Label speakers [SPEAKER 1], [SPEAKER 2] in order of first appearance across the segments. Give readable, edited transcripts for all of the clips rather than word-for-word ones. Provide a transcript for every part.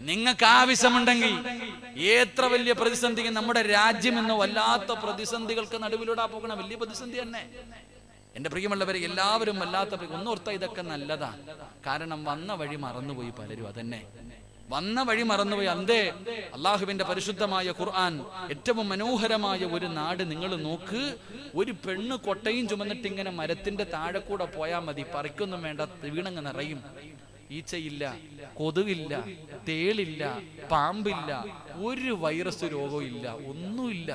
[SPEAKER 1] നിങ്ങൾക്ക് ആവശ്യമുണ്ടെങ്കിൽ എത്ര വലിയ പ്രതിസന്ധി, നമ്മുടെ രാജ്യം എന്ന വല്ലാത്ത പ്രതിസന്ധികൾക്ക് നടുവിലൂടെ പോകണ വലിയ പ്രതിസന്ധി തന്നെ. എന്റെ പ്രിയമുള്ളവരെ, എല്ലാവരും വല്ലാത്ത ഒന്നോർത്ത ഇതൊക്കെ നല്ലതാ. കാരണം വന്ന വഴി മറന്നുപോയി പലരും. അതന്നെ വന്ന വഴി മറന്നുപോയി. അന്തേ അള്ളാഹുവിന്റെ പരിശുദ്ധമായ ഖുർആൻ ഏറ്റവും മനോഹരമായ ഒരു നാട് നിങ്ങൾ നോക്ക്. ഒരു പെണ്ണ് കൊട്ടയും ചുമന്നിട്ട് ഇങ്ങനെ മരത്തിന്റെ താഴെ കൂടെ പോയാൽ മതി, പറിക്കൊന്നും വേണ്ട, വീണങ്ങ് നിറയും. ഈച്ചയില്ല, കൊതുകില്ല, തേളില്ല, പാമ്പില്ല, ഒരു വൈറസ് രോഗവും ഇല്ല, ഒന്നുമില്ല.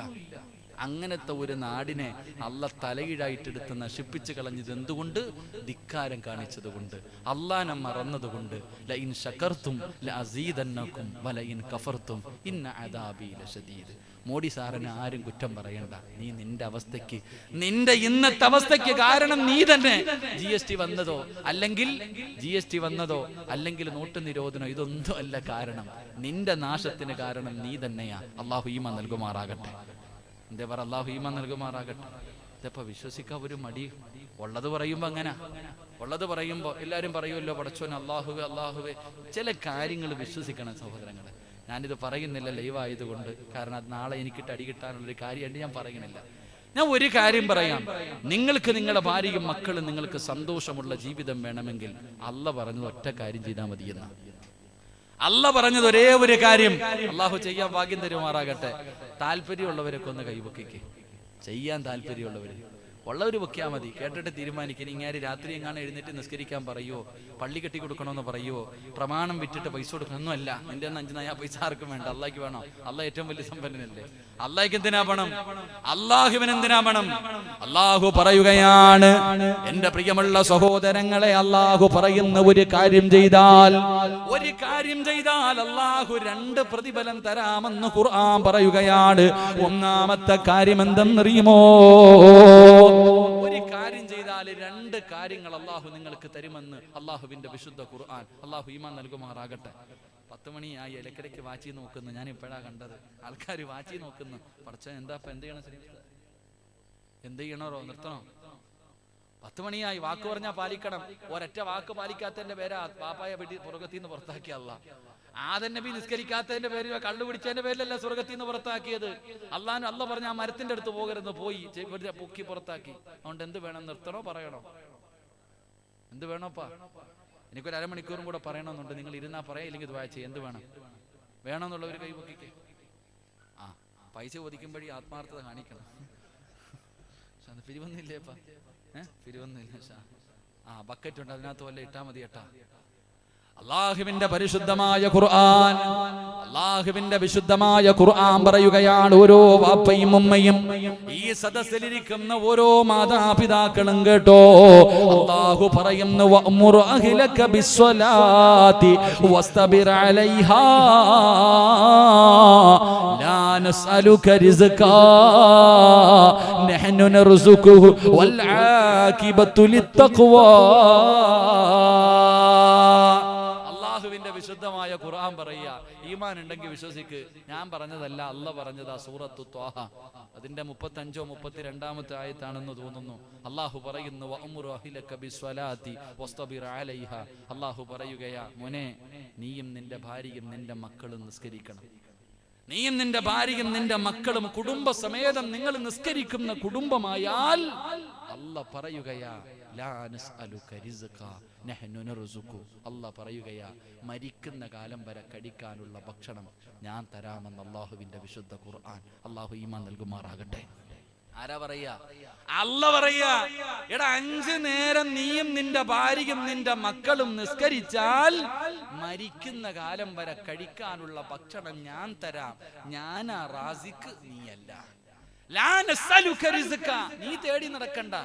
[SPEAKER 1] അങ്ങനത്തെ ഒരു നാടിനെ അള്ള തലകീഴായിട്ടെടുത്ത് നശിപ്പിച്ച് കളഞ്ഞത് എന്തുകൊണ്ട്? ധിക്കാരം കാണിച്ചത് കൊണ്ട്, അള്ളാനെ മറന്നതുകൊണ്ട്. ലഇൻ ശകർതും ലഅസീദന്നകും വലഇൻ കഫർതും ഇന്ന അദാബി ലശദീദ്. മോഡി സാറിന് ആരും കുറ്റം പറയണ്ട. നീ നിന്റെ അവസ്ഥയ്ക്ക്, നിന്റെ ഇന്നത്തെ അവസ്ഥയ്ക്ക് കാരണം നീ തന്നെ. GST വന്നതോ അല്ലെങ്കിൽ നോട്ട് നിരോധനോ ഇതൊന്നും അല്ല കാരണം. നിന്റെ നാശത്തിന് കാരണം നീ തന്നെയാ. അള്ളാഹു ഈമാൻ നൽകുമാറാകട്ടെ. എന്താ പറ? അള്ളാഹു ഈമാൻ നൽകുമാറാകട്ടെ. ഇതപ്പോ വിശ്വസിക്കാൻ ഒരു മടി. ഉള്ളത് പറയുമ്പോ അങ്ങനെ, ഉള്ളത് പറയുമ്പോ എല്ലാരും പറയുമല്ലോ പടച്ചോൻ അള്ളാഹുവേ. ചില കാര്യങ്ങൾ വിശ്വസിക്കണം സഹോദരങ്ങളെ. ഞാനിത് പറയുന്നില്ല ലൈവായതുകൊണ്ട്, കാരണം അത് നാളെ എനിക്കിട്ട് അടി കിട്ടാനുള്ളൊരു കാര്യമായിട്ട് ഞാൻ പറയുന്നില്ല. ഞാൻ ഒരു കാര്യം പറയാം. നിങ്ങൾക്ക് നിങ്ങളുടെ ഭാര്യയും മക്കളും നിങ്ങൾക്ക് സന്തോഷമുള്ള ജീവിതം വേണമെങ്കിൽ അള്ള പറഞ്ഞത് ഒറ്റ കാര്യം ചെയ്താൽ മതിയെന്ന. അള്ള പറഞ്ഞത് ഒരേ ഒരു കാര്യം. അള്ളാഹു ചെയ്യാൻ ഭാഗ്യം തരുമാറാകട്ടെ. താല്പര്യമുള്ളവരൊക്കെ ഒന്ന് കൈവക്കിക്ക്. ചെയ്യാൻ താല്പര്യമുള്ളവര് ഉള്ളവര് വെക്കാ മതി. കേട്ടിട്ട് തീരുമാനിക്കണം. ഇങ്ങനെ രാത്രി എങ്ങാനും എഴുന്നേറ്റ് നിസ്കരിക്കാൻ പറയുവോ, പള്ളി കെട്ടി കൊടുക്കണമെന്ന് പറയുവോ, പ്രമാണം വിറ്റിട്ട് പൈസ കൊടുക്കണമെന്നല്ല. നിന്റെ 5 നയാ പൈസ ആർക്കും വേണ്ട. അള്ളാഹ്ക്ക് വേണം. അള്ളാഹ് ഏറ്റവും വലിയ സമ്പന്നനല്ലേ. അള്ളാഹ്ക്ക് എന്തിനാ പണം? അള്ളാഹുവിന് എന്തിനാ പണം? അള്ളാഹു പറയുകയാണ്, എന്റെ പ്രിയമുള്ള സഹോദരങ്ങളെ, അള്ളാഹു പറയുന്ന ഒരു കാര്യം ചെയ്താൽ അള്ളാഹു 2 പ്രതിഫലം തരാമെന്ന് ഖുർആൻ പറയുകയാണ്. ഒന്നാമത്തെ കാര്യം എന്തെന്നറിയുമോ? ഒരു കാര്യം ചെയ്താൽ 2 കാര്യങ്ങൾ അള്ളാഹു നിങ്ങൾക്ക് തരുമെന്ന് അള്ളാഹുവിന്റെ വിശുദ്ധ ഖുർആൻ. അള്ളാഹു ഈമാൻ നൽകുമാറാകട്ടെ. 10 മണിയായി, ഇടയ്ക്കിടയ്ക്ക് വാച്ചി നോക്കുന്നു. ഞാൻ ഇപ്പോഴാ കണ്ടത്. ആൾക്കാർ വാച്ചി നോക്കുന്നു. പഠിച്ച എന്താ എന്ത് ചെയ്യണം? എന്ത് ചെയ്യണോ? നിർത്തണോ? 10 മണിയായി. വാക്ക് പറഞ്ഞാൽ പാലിക്കണം. ഒരൊറ്റ വാക്ക് പാലിക്കാത്തതിന്റെ പേരാ പാപ്പായ വെടി സ്വർഗത്തിൽ നിന്ന് പുറത്താക്കിയ അള്ളാഹ്. ആദം നബി നിസ്കരിക്കാത്തതിന്റെ പേരിൽ, കള്ളുപിടിച്ചതിന്റെ പേരിലല്ല സ്വർഗത്തിൽ നിന്ന് പുറത്താക്കിയത്. അള്ള പറഞ്ഞ ആ മരത്തിന്റെ അടുത്ത് പോകരുത്, പോയി പൊക്കി പുറത്താക്കി. അതുകൊണ്ട് എന്ത് വേണം? നിർത്തണോ പറയണോ? എന്ത് വേണോപ്പാ? എനിക്കൊരു അരമണിക്കൂറും കൂടെ പറയണമെന്നുണ്ട്. നിങ്ങൾ ഇരുന്നാ പറയാ, ഇല്ലെങ്കിൽ ഇത് വായിച്ചേ. എന്ത് വേണം? വേണമെന്നുള്ളവർ കൈപൊക്കിക്ക്. പൈസ ഒതുക്കുമ്പോഴേ ആത്മാർത്ഥത കാണിക്കണം. പിരിവൊന്നുമില്ലേപ്പാ? പിരിവൊന്നുമില്ല. ബക്കറ്റ് ഉണ്ട്, അതിനകത്ത് വല്ല ഇട്ടാ മതി ഏട്ടാ. അള്ളാഹുവിന്റെ പരിശുദ്ധമായ ഖുർആൻ, അള്ളാഹുവിന്റെ വിശുദ്ധമായ ഖുർആൻ പറയുകയാണ്, ഓരോ വാപ്പയും ഉമ്മയും ഈ സദസ്സിലിരിക്കുന്ന ഓരോ മാതാപിതാക്കളും കേട്ടോ. അള്ളാഹു പറയുന്നു, വഅ്മുർ അഹ്ലക ബിസ്സലാത്തി വസ്തബിർ അലൈഹാ ലാ നസ്അലുക റിസ്കാ നഹ്നു നർസുഖുഹു വൽ ആഖിബത്തു ലിത്തഖ്വാ. വിശുദ്ധമായ ഖുർആൻ പറയുക, ഈമാൻ ഉണ്ടെങ്കിൽ വിശ്വസിക്ക്. ഞാൻ പറഞ്ഞതല്ല, അല്ല പറഞ്ഞതാ. സൂറത്തു ത്വാഹ അതിന്റെ 35-ഓ 32-ാമത്തെ ആയത്താണെന്ന് തോന്നുന്നു. അള്ളാഹു പറയുന്നു, വഅ്മുർ അഹ്ലക ബിസ്സലാത്തി വസ്തബിർ അലൈഹാ. അള്ളാഹു പറയുകയാ, മോനെ, നീയും നിന്റെ ഭാര്യയും നിന്റെ മക്കളും നിസ്കരിക്കണം. നീയും നിന്റെ ഭാര്യയും നിന്റെ മക്കളും കുടുംബസമേതം നിങ്ങൾ നിസ്കരിക്കുന്ന കുടുംബമായാൽ അല്ല പറയുകയാ, ലാ നസ്അലുക റിസ്കാ നഹ്നു നർസുഖു. അല്ല പറയുകയാ, മരിക്കുന്ന കാലം വരെ കഴിക്കാനുള്ള ഭക്ഷണം ഞാൻ തരാമെന്ന് അള്ളാഹുവിന്റെ വിശുദ്ധ ഖുർആൻ. അള്ളാഹു ഈമാൻ നൽകുമാറാകട്ടെ. ആരാ പറയാ? അല്ല പറയാ, എടാ 5 നേരം നീയും നിന്റെ ഭാര്യയും നിന്റെ മക്കളും നിസ്കരിച്ചാൽ മരിക്കുന്ന കാലം വരെ കഴിക്കാനുള്ള ഭക്ഷണം ഞാൻ തരാം. ഞാനാ റാസിഖ്, നീയല്ല. ലാ നസ്അലുക റിസ്കാ, നീ തേടി നടക്കണ്ട.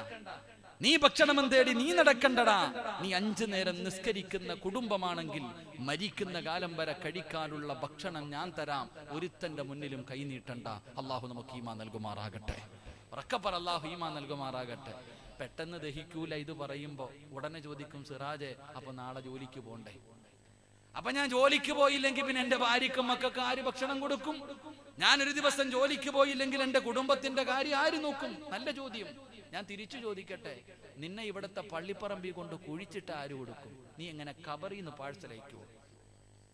[SPEAKER 1] നീ ഭക്ഷണം തേടി നീ നടക്കണ്ടടാ. നീ 5 നേരം നിസ്കരിക്കുന്ന കുടുംബമാണെങ്കിൽ മരിക്കുന്ന കാലം വരെ കഴിക്കാനുള്ള ഭക്ഷണം ഞാൻ തരാം. ഒരുത്തന്റെ മുന്നിലും കൈനീട്ടണ്ട. അള്ളാഹു നമുക്ക് ഈമാൻ നൽകുമാറാകട്ടെ. ഉറക്കപ്പറ, അള്ളാഹു ഈമാൻ നൽകുമാറാകട്ടെ. പെട്ടെന്ന് ദഹിക്കൂല ഇത് പറയുമ്പോ ഉടനെ ചോദിക്കും, സിറാജെ അപ്പൊ നാളെ ജോലിക്ക് പോണ്ടേ? അപ്പൊ ഞാൻ ജോലിക്ക് പോയില്ലെങ്കിൽ പിന്നെ എന്റെ ഭാര്യക്കും മക്കൾക്ക് ആര് ഭക്ഷണം കൊടുക്കും? ഞാനൊരു ദിവസം ജോലിക്ക് പോയില്ലെങ്കിൽ എന്റെ കുടുംബത്തിന്റെ കാര്യം ആര് നോക്കും? നല്ല ചോദ്യം. ഞാൻ തിരിച്ചു ചോദിക്കട്ടെ, നിന്നെ ഇവിടുത്തെ പള്ളിപ്പറമ്പിൽ കൊണ്ട് കുഴിച്ചിട്ട് ആര് കൊടുക്കും? നീ എങ്ങനെ കബറിന്ന് പാഴ്സൽ അയക്കുമോ?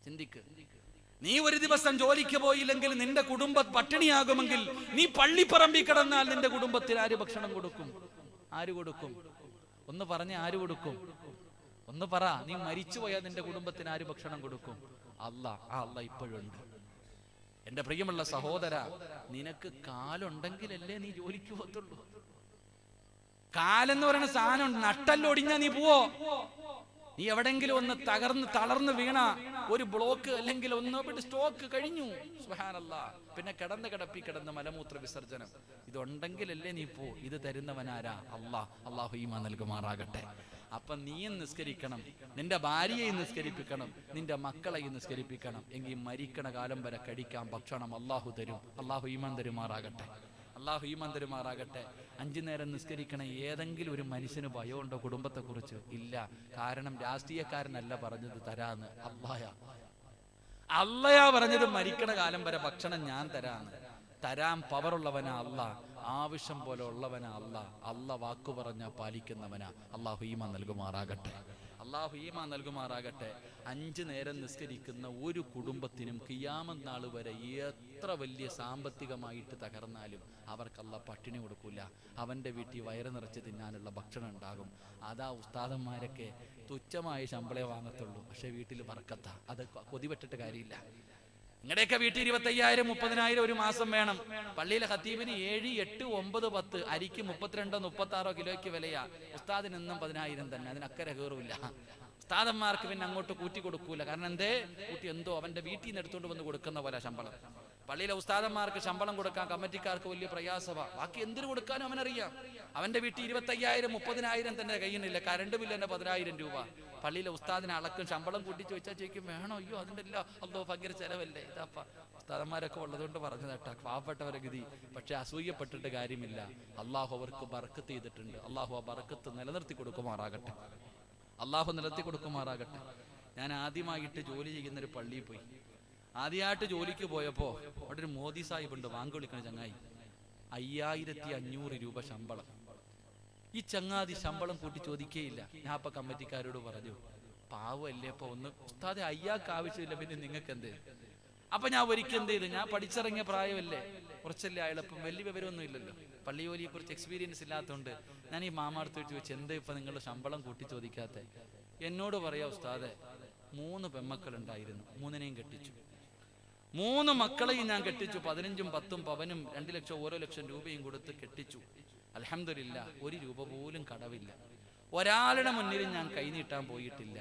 [SPEAKER 1] ചിന്തിക്ക്. നീ ഒരു ദിവസം ജോലിക്ക് പോയില്ലെങ്കിൽ നിന്റെ കുടുംബം പട്ടിണിയാകുമെങ്കിൽ നീ പള്ളിപ്പറമ്പിൽ കിടന്നാൽ നിന്റെ കുടുംബത്തിൽ ആര് ഭക്ഷണം കൊടുക്കും? ആര് കൊടുക്കും? ഒന്ന് പറഞ്ഞ ആര് കൊടുക്കും? ഒന്ന് പറ. നീ മരിച്ചു പോയാൽ നിന്റെ കുടുംബത്തിന് ആര് ഭക്ഷണം കൊടുക്കും? അല്ലാഹ്. ആ അല്ലാഹ് ഇപ്പോഴുണ്ട്. എന്റെ പ്രിയമുള്ള സഹോദര, നിനക്ക് കാലുണ്ടെങ്കിലല്ലേ നീ ജോലിക്ക് പോകത്തുള്ളൂ. കാലെന്ന് പറയുന്ന സാധനം നട്ടല്ലൊടിഞ്ഞാ നീ പോവോ? നീ എവിടെങ്കിലും ഒന്ന് തളർന്ന് വീണ ഒരു ബ്ലോക്ക് അല്ലെങ്കിൽ ഒന്ന് സ്റ്റോക്ക് കഴിഞ്ഞു, സുബ്ഹാനല്ലാഹ്. പിന്നെ കിടന്ന് മലമൂത്ര വിസർജനം. ഇതുണ്ടെങ്കിലല്ലേ നീ പോ. ഇത് തരുന്നവനാരാ? അല്ലാഹ്. അല്ലാഹു ഈമാൻ നൽകുമാറാകട്ടെ. അപ്പൊ നീയും നിസ്കരിക്കണം, നിന്റെ ഭാര്യയെയും നിസ്കരിപ്പിക്കണം, നിന്റെ മക്കളെയും നിസ്കരിപ്പിക്കണം. എങ്കിൽ മരിക്കണ കാലം വരെ കഴിക്കാൻ ഭക്ഷണം അല്ലാഹു തരും. അല്ലാഹു ഈമാൻ തരുമാറാകട്ടെ. അല്ലാഹു ഈമാൻ തരുമാറാകട്ടെ. 5 നേരം നിസ്കരിക്കണ ഏതെങ്കിലും ഒരു മനുഷ്യന് ഭയമുണ്ടോ കുടുംബത്തെ കുറിച്ച്? ഇല്ല. കാരണം രാഷ്ട്രീയക്കാരനല്ല പറഞ്ഞത് തരാന്ന്, അള്ളയാ പറഞ്ഞത് മരിക്കണ കാലം വരെ ഭക്ഷണം ഞാൻ തരാന്ന്. തരാൻ പവറുള്ളവനാ അല്ലാഹ്, ആവശ്യം പോലെ ഉള്ളവനാ അല്ലാഹ്. അല്ലാഹ് വാക്കു പറഞ്ഞാൽ പാലിക്കുന്നവനാ. അല്ലാഹു ഈമാൻ നൽകുമാറാകട്ടെ. അല്ലാഹു ഈമാൻ നൽകുമാറാകട്ടെ. 5 നേരം നിസ്കരിക്കുന്ന ഒരു കുടുംബത്തിനും ഖിയാമത്ത് നാൾ വരെ എത്ര വലിയ സാമ്പത്തികമായിട്ട് തകർന്നാലും അവർക്ക് അല്ലാഹ് പട്ടിണി കൊടുക്കൂല. അവന്റെ വീട്ടിൽ വയറ് നിറച്ച് തിന്നാനുള്ള ഭക്ഷണം ഉണ്ടാകും. അതാ ഉസ്താദന്മാരൊക്കെ തുച്ഛമായ ശമ്പളേ വാങ്ങത്തുള്ളൂ, പക്ഷെ വീട്ടിൽ ബർക്കത്താ. അത് കൊതിപെട്ടിട്ട് കാര്യമില്ല. നിങ്ങളുടെയൊക്കെ വീട്ടിൽ 25,000 30,000 ഒരു മാസം വേണം. പള്ളിയിലെ ഖത്തീബിന് 7, 8, 9, 10 അരിക്ക് 32, 36 കിലോയ്ക്ക് വിലയാ. ഉസ്താദിന് എന്നും 10,000 തന്നെ. അതിനക്കരെ കയറില്ല. ഉസ്താദന്മാർക്ക് പിന്നെ അങ്ങോട്ട് കൂട്ടി കൊടുക്കൂല. കാരണം എന്തേ? കൂട്ടി എന്തോ അവന്റെ വീട്ടിൽ നിന്ന് എടുത്തുകൊണ്ട് വന്ന് കൊടുക്കുന്ന പോലെ ശമ്പളം. പള്ളിയിലെ ഉസ്താദന്മാർക്ക് ശമ്പളം കൊടുക്കാൻ കമ്മിറ്റിക്കാർക്ക് വലിയ പ്രയാസമാണ്. ബാക്കി എന്തിനു കൊടുക്കാനും അവനറിയാം. അവന്റെ വീട്ടിൽ 25,000 30,000 തന്നെ കയ്യുന്നില്ല. കറണ്ട് ബില്ല് തന്നെ 10,000 രൂപ. പള്ളിയിലെ ഉസ്താദിനെ അളക്കും ശമ്പളം കൂട്ടി ചോദിച്ചാൽ ചോദിക്കും വേണോ? അയ്യോ അതിൻ്റെ എല്ലാം അല്ലോ ഭയങ്കര ചെലവല്ലേ. ഇതാപ്പ ഉസ്താദന്മാരൊക്കെ ഉള്ളതുകൊണ്ട് പറഞ്ഞു കേട്ടാ, പാവപ്പെട്ടവരെ ഗതി. പക്ഷെ അസൂയപ്പെട്ടിട്ട് കാര്യമില്ല. അള്ളാഹു അവർക്ക് ബർക്കത്ത് ചെയ്തിട്ടുണ്ട്. അള്ളാഹു ആ ബർക്കത്ത് നിലനിർത്തി കൊടുക്കുമാറാകട്ടെ. അള്ളാഹു നിലനിർത്തി കൊടുക്കുമാറാകട്ടെ. ഞാൻ ആദ്യമായിട്ട് ജോലി ചെയ്യുന്നൊരു പള്ളിയിൽ പോയി. ആദ്യമായിട്ട് ജോലിക്ക് പോയപ്പോ അവിടെ ഒരു മോദി സാഹിബ് ഉണ്ട്, വാങ്ക് വിളിക്കണ ചങ്ങായി. 5,500 രൂപ ശമ്പളം. ഈ ചങ്ങാതി ശമ്പളം കൂട്ടി ചോദിക്കേയില്ല. ഞാൻ അപ്പൊ കമ്മിറ്റിക്കാരോട് പറഞ്ഞു, പാവല്ലേ, അപ്പൊ ഒന്ന് ഉസ്താദെ അയ്യാക്ക് ആവശ്യമില്ല, പിന്നെ നിങ്ങൾക്ക് എന്ത്? അപ്പൊ ഞാൻ ഒരിക്കൽ എന്ത് ചെയ്തു, ഞാൻ പഠിച്ചിറങ്ങിയ പ്രായമല്ലേ, കുറച്ചല്ലേ ആയപ്പം വലിയ വിവരമൊന്നും ഇല്ലല്ലോ, പള്ളി ജോലിയെ കുറിച്ച് എക്സ്പീരിയൻസ് ഇല്ലാത്തതുകൊണ്ട് ഞാൻ ഈ മാമാർത്ത് വെച്ച് എന്താ ഇപ്പൊ നിങ്ങളുടെ ശമ്പളം കൂട്ടി ചോദിക്കാത്ത? എന്നോട് പറയാ ഉസ്താദെ, 3 പെൺമക്കളുണ്ടായിരുന്നു, 3നെയും കെട്ടിച്ചു. 3 മക്കളെയും ഞാൻ കെട്ടിച്ചു. 15ഉം 10ഉം പവനും 2 ലക്ഷം ഓരോ ലക്ഷം രൂപയും കൊടുത്ത് കെട്ടിച്ചു. അൽഹംദുലില്ലാഹ്, 1 രൂപ പോലും കടവില്ല. ഒരാളുടെ മുന്നിലും ഞാൻ കൈനീട്ടാൻ പോയിട്ടില്ല.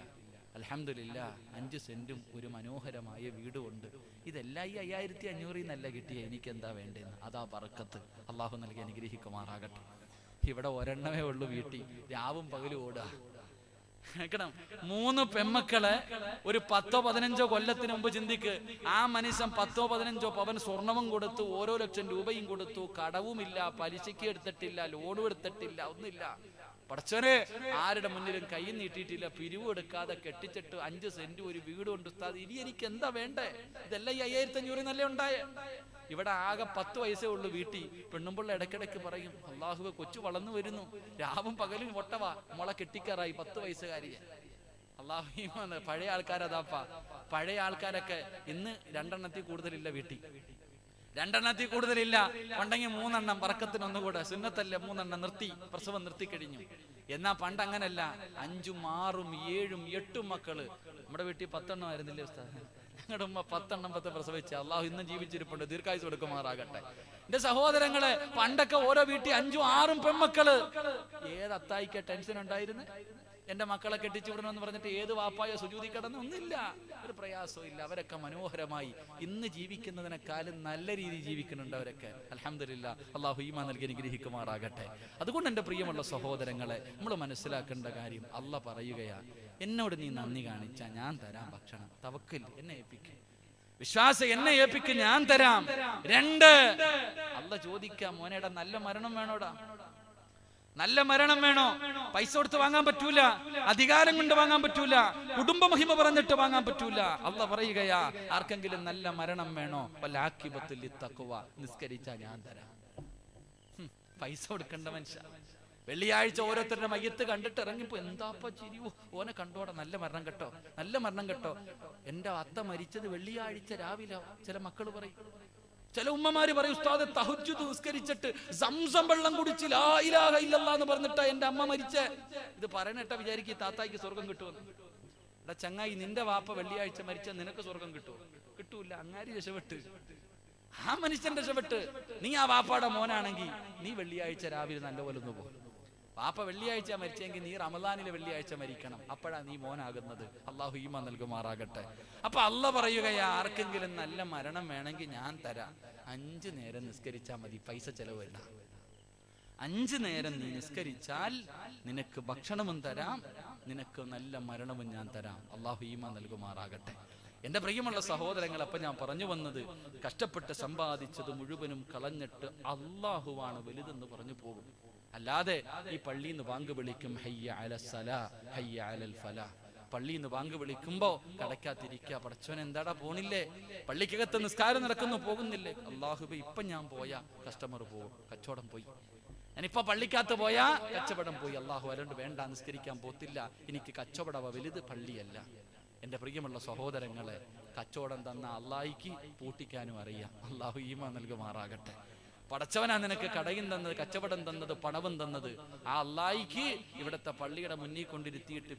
[SPEAKER 1] അൽഹംദുലില്ലാഹ്, 5 സെന്റും ഒരു മനോഹരമായ വീടുമുണ്ട്. ഇതെല്ലാം ഈ 5,500 എന്നല്ല കിട്ടിയ, എനിക്ക് എന്താ വേണ്ടതെന്ന്. അതാ ബർക്കത്ത്. അള്ളാഹു നൽകി അനുഗ്രഹിക്കുമാറാകട്ടെ. ഇവിടെ ഒരെണ്ണമേ ഉള്ളൂ വീട്ടിൽ, രാവും പകലും ഓടുക. കേൾക്കണം, 3 പെമ്മക്കളെ ഒരു 10 15 കൊല്ലത്തിന് മുമ്പ് ചിന്തിക്ക്. ആ മനുഷ്യൻ 10 15 പവൻ സ്വർണവും കൊടുത്തു, ഓരോ ലക്ഷം രൂപയും കൊടുത്തു, കടവുമില്ല, പലിശയ്ക്ക് എടുത്തിട്ടില്ല, ലോണും എടുത്തിട്ടില്ല, ഒന്നില്ല. പടച്ചോനെ, ആരുടെ മുന്നിലും കൈ നീട്ടിയിട്ടില്ല, പിരിവ് എടുക്കാതെ കെട്ടിച്ചിട്ട് 5 സെന്റ് ഒരു വീട് കൊണ്ട് ഉസ്താദ്, ഇനി എനിക്ക് എന്താ വേണ്ടേ? ഇതെല്ലാം ഈ 5,500 നല്ല ഉണ്ടായേ. ഇവിടെ ആകെ 10 വയസ്സേ ഉള്ളൂ വീട്ടിൽ. പെണ്ണുമ്പിള്ള ഇടയ്ക്കിടയ്ക്ക് പറയും, അള്ളാഹുവെ കൊച്ചു വളർന്നു വരുന്നു, രാവും പകലും ഒട്ടവാ, മുള കെട്ടിക്കാറായി 10 വയസ്സുകാരിയെ. അള്ളാഹു, പഴയ ആൾക്കാരതാപ്പാ. പഴയ ആൾക്കാരൊക്കെ ഇന്ന് 2 എണ്ണത്തിൽ കൂടുതലില്ല വീട്ടിൽ, 2 എണ്ണത്തിൽ കൂടുതലില്ല. ഉണ്ടെങ്കിൽ 3 എണ്ണം, പറക്കത്തിന് ഒന്നുകൂടെ സുന്നത്തല്ലേ, 3 എണ്ണം നിർത്തി, പ്രസവം നിർത്തി കഴിഞ്ഞു. എന്നാ പണ്ട് അങ്ങനല്ല, 5ഉം 6ഉം 7ഉം 8ഉം മക്കള്. നമ്മുടെ വീട്ടിൽ 10 എണ്ണം ആയിരുന്നില്ലേ ഉസ്താദ്? ഞങ്ങളുടെ ഉമ്മ 10 എണ്ണം പ്രസവിച്ച. അള്ളാഹു ഇന്നും ജീവിച്ചിരിപ്പുണ്ട്, ദീർഘായുസ് കൊടുക്കുമാറാകട്ടെ. എന്റെ സഹോദരങ്ങളെ, പണ്ടൊക്കെ ഓരോ വീട്ടിൽ 5ഉം 6ഉം പെൺമക്കള്. ഏത് അത്തായിക്ക ടെൻഷൻ ഉണ്ടായിരുന്നു? എന്റെ മക്കളെ കെട്ടിച്ചു വിടണമെന്ന് പറഞ്ഞിട്ട് ഏത് വാപ്പായോ സുജൂദി കിടന്ന് ഒന്നില്ല, ഒരു പ്രയാസവും ഇല്ല. അവരൊക്കെ മനോഹരമായി ഇന്ന് ജീവിക്കുന്നതിനേക്കാളും നല്ല രീതിയിൽ ജീവിക്കുന്നുണ്ട് അവരൊക്കെ. അൽഹംദുലില്ലാഹ്, അള്ളാഹു ഈമാൻ നൽകി അനുഗ്രഹിക്കുമാറാകട്ടെ. അതുകൊണ്ട് എന്റെ പ്രിയമുള്ള സഹോദരങ്ങളെ, നമ്മൾ മനസ്സിലാക്കേണ്ട കാര്യം, അള്ളാഹ് പറയുകയാ, എന്നോട് നീ നന്ദി കാണിച്ചാ ഞാൻ തരാം ഭക്ഷണം. തവക്കൽ, എന്നെ ഏൽപ്പിക്കും, വിശ്വാസം എന്നെ ഏൽപ്പിക്കും, ഞാൻ തരാം. 2, അള്ളാഹ് ചോദിക്കാം, മോനേടാ നല്ല മരണം വേണോടാ? നല്ല മരണം വേണോ? പൈസ കൊടുത്ത് വാങ്ങാൻ പറ്റൂല, അധികാരം കൊണ്ട് വാങ്ങാൻ പറ്റൂല, കുടുംബ മഹിമ പറഞ്ഞിട്ട് വാങ്ങാൻ പറ്റൂല. അള്ളാഹ് പറയുകയാ, ആർക്കെങ്കിലും നല്ല മരണം വേണോ? വലാഖിബത്തുൽ തഖ്വ, നിസ്കരിച്ചാ ഞാൻ തരാം. പൈസ കൊടുക്കേണ്ട മനുഷ്യ, വെള്ളിയാഴ്ച ഓരോരുത്തരുടെ മയ്യത്ത് കണ്ടിട്ട് ഇറങ്ങിപ്പോ എന്താപ്പ ചിരിവോ, ഓനെ കണ്ടോടെ നല്ല മരണം കേട്ടോ, നല്ല മരണം കേട്ടോ. എന്റെ അത്ത മരിച്ചത് വെള്ളിയാഴ്ച രാവിലെ. ചില മക്കൾ പറയും, ചില ഉമ്മമാര് പറയും, ഉസ്താദ് തഹജ്ജുദ് നിസ്കരിച്ചിട്ട് സംസം വെള്ളം കുടിച്ച് ലാ ഇലാഹ ഇല്ലല്ലാഹ് എന്ന് പറഞ്ഞിട്ടാ എന്റെ അമ്മ മരിച്ചേ. ഇത് പറയണേട്ട വിചാരിക്കും താത്തായിക്ക് സ്വർഗം കിട്ടുമെന്ന്. എടാ ചങ്ങായി, നിന്റെ വാപ്പ വെള്ളിയാഴ്ച മരിച്ച നിനക്ക് സ്വർഗം കിട്ടുമോ? കിട്ടൂല. അങ്ങാരി രക്ഷപ്പെട്ട്, ആ മനുഷ്യൻ രക്ഷപ്പെട്ട്. നീ ആ വാപ്പാടെ മോനാണെങ്കിൽ നീ വെള്ളിയാഴ്ച രാവിലെ നല്ലപോലെ ഒന്ന് പോകും. വാപ്പ വെള്ളിയാഴ്ച മരിച്ചെങ്കിൽ നീ റമദാനിലെ വെള്ളിയാഴ്ച മരിക്കണം. അപ്പോഴാ നീ മോനാകുന്നത്. അള്ളാഹു ഈമാൻ നൽകുമാറാകട്ടെ. അപ്പൊ അള്ള പറയുകയാ, ആർക്കെങ്കിലും നല്ല മരണം വേണമെങ്കിൽ ഞാൻ തരാം. 5 നേരം നിസ്കരിച്ചാൽ മതി, പൈസ ചെലവല്ല. 5 നേരം നീ നിസ്കരിച്ചാൽ നിനക്ക് ഭക്ഷണവും തരാം, നിനക്ക് നല്ല മരണവും ഞാൻ തരാം. അള്ളാഹു ഈമാൻ നൽകുമാറാകട്ടെ. എന്റെ പ്രിയമുള്ള സഹോദരങ്ങൾ, അപ്പൊ ഞാൻ പറഞ്ഞു വന്നത്, കഷ്ടപ്പെട്ട് സമ്പാദിച്ചത് മുഴുവനും കളഞ്ഞിട്ട് അള്ളാഹുവാണ് വലുതെന്ന് പറഞ്ഞു പോകും. അല്ലാതെ ഈ പള്ളിയിൽ നിന്ന് വാങ്ക് വിളിക്കും, ഹയ്യ അലസ്സലാ ഹയ്യ അലൽ ഫലാ. പള്ളിയിൽ നിന്ന് വാങ്ക് വിളിക്കുമ്പോ കടക്കാതിരിക്കുക, പടച്ചോൻ എന്താടാ പോണില്ലേ, പള്ളിക്കകത്ത് നിസ്കാരം നടക്കുന്നു പോകുന്നില്ലേ? അള്ളാഹുബേ, ഇപ്പൊ ഞാൻ പോയാ കസ്റ്റമർ പോകും, കച്ചവടം പോയി. ഞാനിപ്പോ പള്ളിക്കകത്ത് പോയാ കച്ചവടം പോയി. അള്ളാഹു അതുകൊണ്ട് വേണ്ട, നിസ്കരിക്കാൻ പോത്തില്ല, എനിക്ക് കച്ചവടം വലുത്, പള്ളിയല്ല. എന്റെ പ്രിയമുള്ള സഹോദരങ്ങളെ, കച്ചവടം തന്ന അള്ളാഹിക്ക് പൂട്ടിക്കാനും അറിയാം. അള്ളാഹു ഈമാൻ നൽകുമാറാകട്ടെ. പടച്ചവനാ നിനക്ക് കടയും തന്നത്, കച്ചവടം തന്നത്, പണവും തന്നത്. ആ അള്ളാഹിക്ക് ഇവിടുത്തെ പള്ളിയുടെ മുന്നിൽ കൊണ്ടിരുത്തിയിട്ട്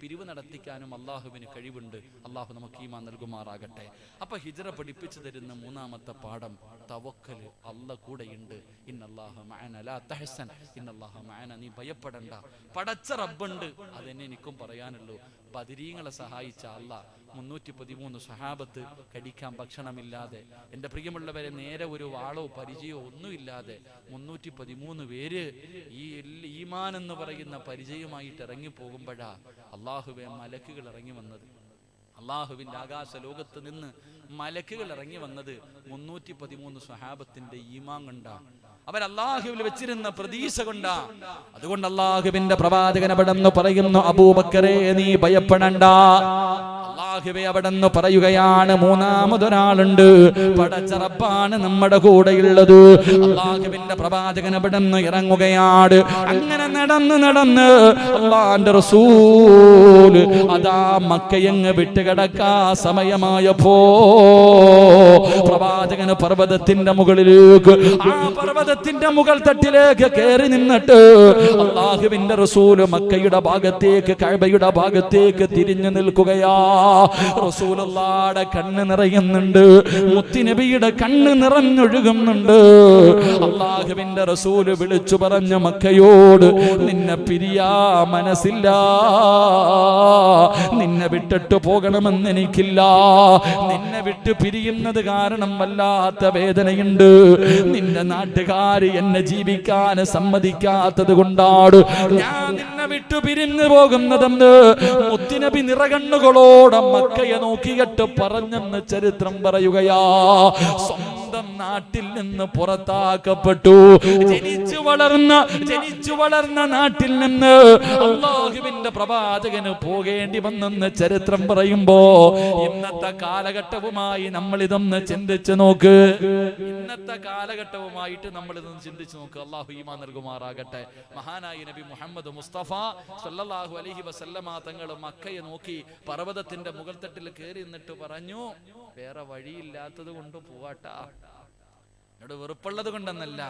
[SPEAKER 1] പിരിവ് നടത്തിക്കാനും അള്ളാഹുവിന് കഴിവുണ്ട്. അള്ളാഹു നമുക്ക് ഈമാൻ നൽകുമാറാകട്ടെ. അപ്പൊ ഹിജ്റ പഠിപ്പിച്ചു തരുന്ന 3ാമത്തെ പാഠം തവക്കല്. അള്ള കൂടെയുണ്ട്. ഇന്നല്ലാഹ മഅന ലാ തഹ്സൻ ഇന്നല്ലാഹ മഅന. നീ ഭയപ്പെടണ്ട, പടച്ച റബ്ബുണ്ട്. അതെന്നെ എനിക്കും പറയാനുള്ളൂ. ബദരീങ്ങളെ സഹായിച്ച അള്ളാഹ് 313 സഹാബത്ത് കടിക്കാൻ ഭക്ഷണമില്ലാതെ, എൻ്റെ പ്രിയമുള്ളവരെ, നേരെ ഒരു വാളോ പരിചയമോ ഒന്നുമില്ലാതെ 313 പേര് ഈ ഈമാൻ എന്ന് പറയുന്ന പരിചയമായിട്ട് ഇറങ്ങി പോകുമ്പോഴാ അള്ളാഹുവെ മലക്കുകൾ ഇറങ്ങി വന്നത്. അള്ളാഹുവിൻ്റെ ആകാശ ലോകത്ത് നിന്ന് മലക്കുകൾ ഇറങ്ങി വന്നത് 313 സ്വഹാബത്തിന്റെ ഈമാൻ കൊണ്ടാ, അവർ അള്ളാഹുവിൽ വെച്ചിരുന്ന പ്രതീക്ഷ കൊണ്ടാ. അതുകൊണ്ട് അള്ളാഹുവിന്റെ പ്രവാചകൻ അവിടെന്ന് പറയുന്നു, അബൂബക്കറെ നീ ഭയപ്പെടണ്ട. അള്ളാഹുവെ അവിടെന്ന് പറയുകയാണ്, 3ാമതൊരാളുണ്ട്, പടച്ച റബ്ബാണ് നമ്മുടെ കൂടെയുള്ളത്. അള്ളാഹുവിന്റെ പ്രവാചകൻ അവിടെന്ന് ഇറങ്ങുകയാണ്. അങ്ങനെ നടന്ന് അള്ളാന്റെ റസൂൽ അതാ മക്കയങ്ങ് വിട്ടുകിടക്കാ സമയമായപ്പോ പ്രവാചകന് പർവ്വതത്തിന്റെ മുകളിലേക്ക്, ആ പർവ്വതത്തിന്റെ മുകൾ തട്ടിലേക്ക് കയറി നിന്നിട്ട് അള്ളാഹുവിന്റെ റസൂൽ മക്കയുടെ ഭാഗത്തേക്ക്, കഅബയുടെ ഭാഗത്തേക്ക് തിരിഞ്ഞു നിൽക്കുകയാ. റസൂലുള്ളാഹിയുടെ കണ്ണ് നിറയുന്നുണ്ട്, മുത്തുനബിയുടെ കണ്ണ് നിറഞ്ഞൊഴുകുന്നുണ്ട്. അള്ളാഹുവിന്റെ റസൂൽ വിളിച്ചു പറഞ്ഞു മക്കയോട്, നിന്നെ പിരിയാ മനസ്സില്ല, നിന്നെ വിട്ടിട്ട് പോകണമെന്ന് എനിക്കില്ല, നിന്നെ വിട്ട് പിരിയുന്നത് കാരണം വല്ലാത്ത വേദനയുണ്ട്. നിന്റെ നാട്ടുകാര് എന്നെ ജീവിക്കാൻ സമ്മതിക്കാത്തത് കൊണ്ടാണ് ഞാൻ നിന്നെ വിട്ടു പിരിഞ്ഞു പോകുന്നതെന്ന് മുത്തുനബി നിറകണ്ണുകളോടെ മക്കയെ നോക്കിയിട്ട് പറഞ്ഞെന്ന് ചരിത്രം പറയുകയാ. സ്വന്തം നാട്ടിൽ നിന്ന് പുറത്താക്കപ്പെട്ടു, ജനിച്ചു വളർന്ന നാട്ടിൽ നിന്ന് അല്ലാഹുവിന്റെ പ്രവാചകന് പോകേണ്ടി വന്നെന്ന് ചരിത്രം പറയുമ്പോ, ഇന്നത്തെ കാലഘട്ടവുമായി നമ്മൾ ഇതൊന്ന് ചിന്തിച്ചു നോക്ക്. ഇന്നത്തെ കാലഘട്ടവുമായിട്ട് നമ്മൾ ഇതൊന്ന് ചിന്തിച്ചു നോക്ക്. അല്ലാഹു ഈമാൻ നൽകുമാറാകട്ടെ. മഹാനായ നബി മുഹമ്മദ് മുസ്തഫ സല്ലല്ലാഹു അലൈഹി വസല്ലമ തങ്ങൾ മക്കയെ നോക്കി പർവ്വതത്തിന്റെ മുകൾ തട്ടിൽ കയറി നിന്നിട്ട് പറഞ്ഞു, വേറെ വഴിയില്ലാത്തത് കൊണ്ട് പോവാട്ടാ, എന്നോട് വെറുപ്പുള്ളത് കൊണ്ടെന്നല്ല,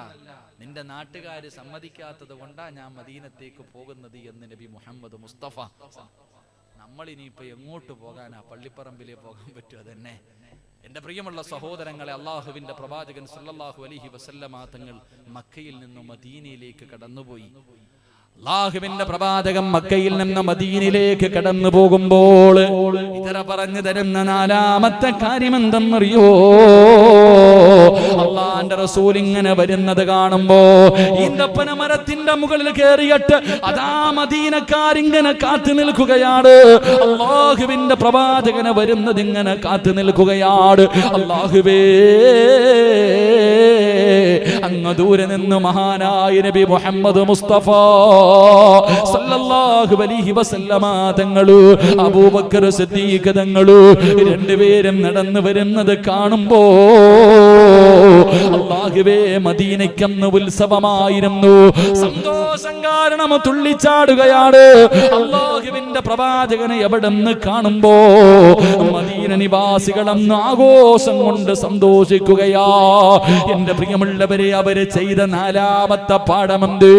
[SPEAKER 1] നിന്റെ നാട്ടുകാര് സമ്മതിക്കാത്തത് കൊണ്ടാ ഞാൻ മദീനത്തേക്ക് പോകുന്നത് എന്ന് നബി മുഹമ്മദ് മുസ്തഫ. നമ്മളിനിയിപ്പോ എങ്ങോട്ട് പോകാനാ? പള്ളിപ്പറമ്പിലേ പോകാൻ പറ്റുമോ? തന്നെ എന്റെ പ്രിയമുള്ള സഹോദരങ്ങളെ, അള്ളാഹുവിന്റെ പ്രവാചകൻ സല്ലല്ലാഹു അലൈഹി വസല്ലമ തങ്ങൾ മക്കയിൽ നിന്നും മദീനയിലേക്ക് കടന്നുപോയി. അല്ലാഹുവിന്റെ പ്രവാചകൻ മക്കയിൽ നിന്ന് മദീനയിലേക്ക് കടന്നു പോകുമ്പോൾ ഇതര പറഞ്ഞു തരുന്ന 4ാമത്തെ കാര്യം എന്തെന്നറിയോ? അള്ളാന്റെ റസൂൽ ഇങ്ങനെ വരുന്നത് കാണുമ്പോ ഈന്തപ്പന മരത്തിന്റെ മുകളിൽ കയറിയിട്ട് അതാ മദീനക്കാരിങ്ങനെ കാത്തു നിൽക്കുകയാണ്. അള്ളാഹുവിന്റെ പ്രവാചകന് വരുന്നത് ഇങ്ങനെ കാത്തു നിൽക്കുകയാണ്. അള്ളാഹുവേ അങ്ങ് ദൂരെ നിന്ന് മഹാനായ നബി മുഹമ്മദ് മുസ്തഫ സല്ലല്ലാഹു അലൈഹി വസല്ലമ തങ്ങള് അബൂബക്കർ സിദ്ദീഖ് തങ്ങള് രണ്ടുപേരും നടന്നു വരുന്നത് കാണുമ്പോ അല്ലാഹുവേ, മദീനയ്ക്കന്ന് ഉത്സവമായിരുന്നു. സന്തോഷം കാരണം തുള്ളിച്ചാടുകയാണ്. അല്ലാഹുവിന്റെ പ്രവാചകനെ എവിടെന്ന് കാണുമ്പോ മദീന നിവാസികളെന്ന് ആഘോഷം കൊണ്ട് സന്തോഷിക്കുകയാ. എന്റെ പ്രിയമുള്ളവരെ, അവര് ചെയ്ത നാലാമത്തെ പാഠമെന്ത്?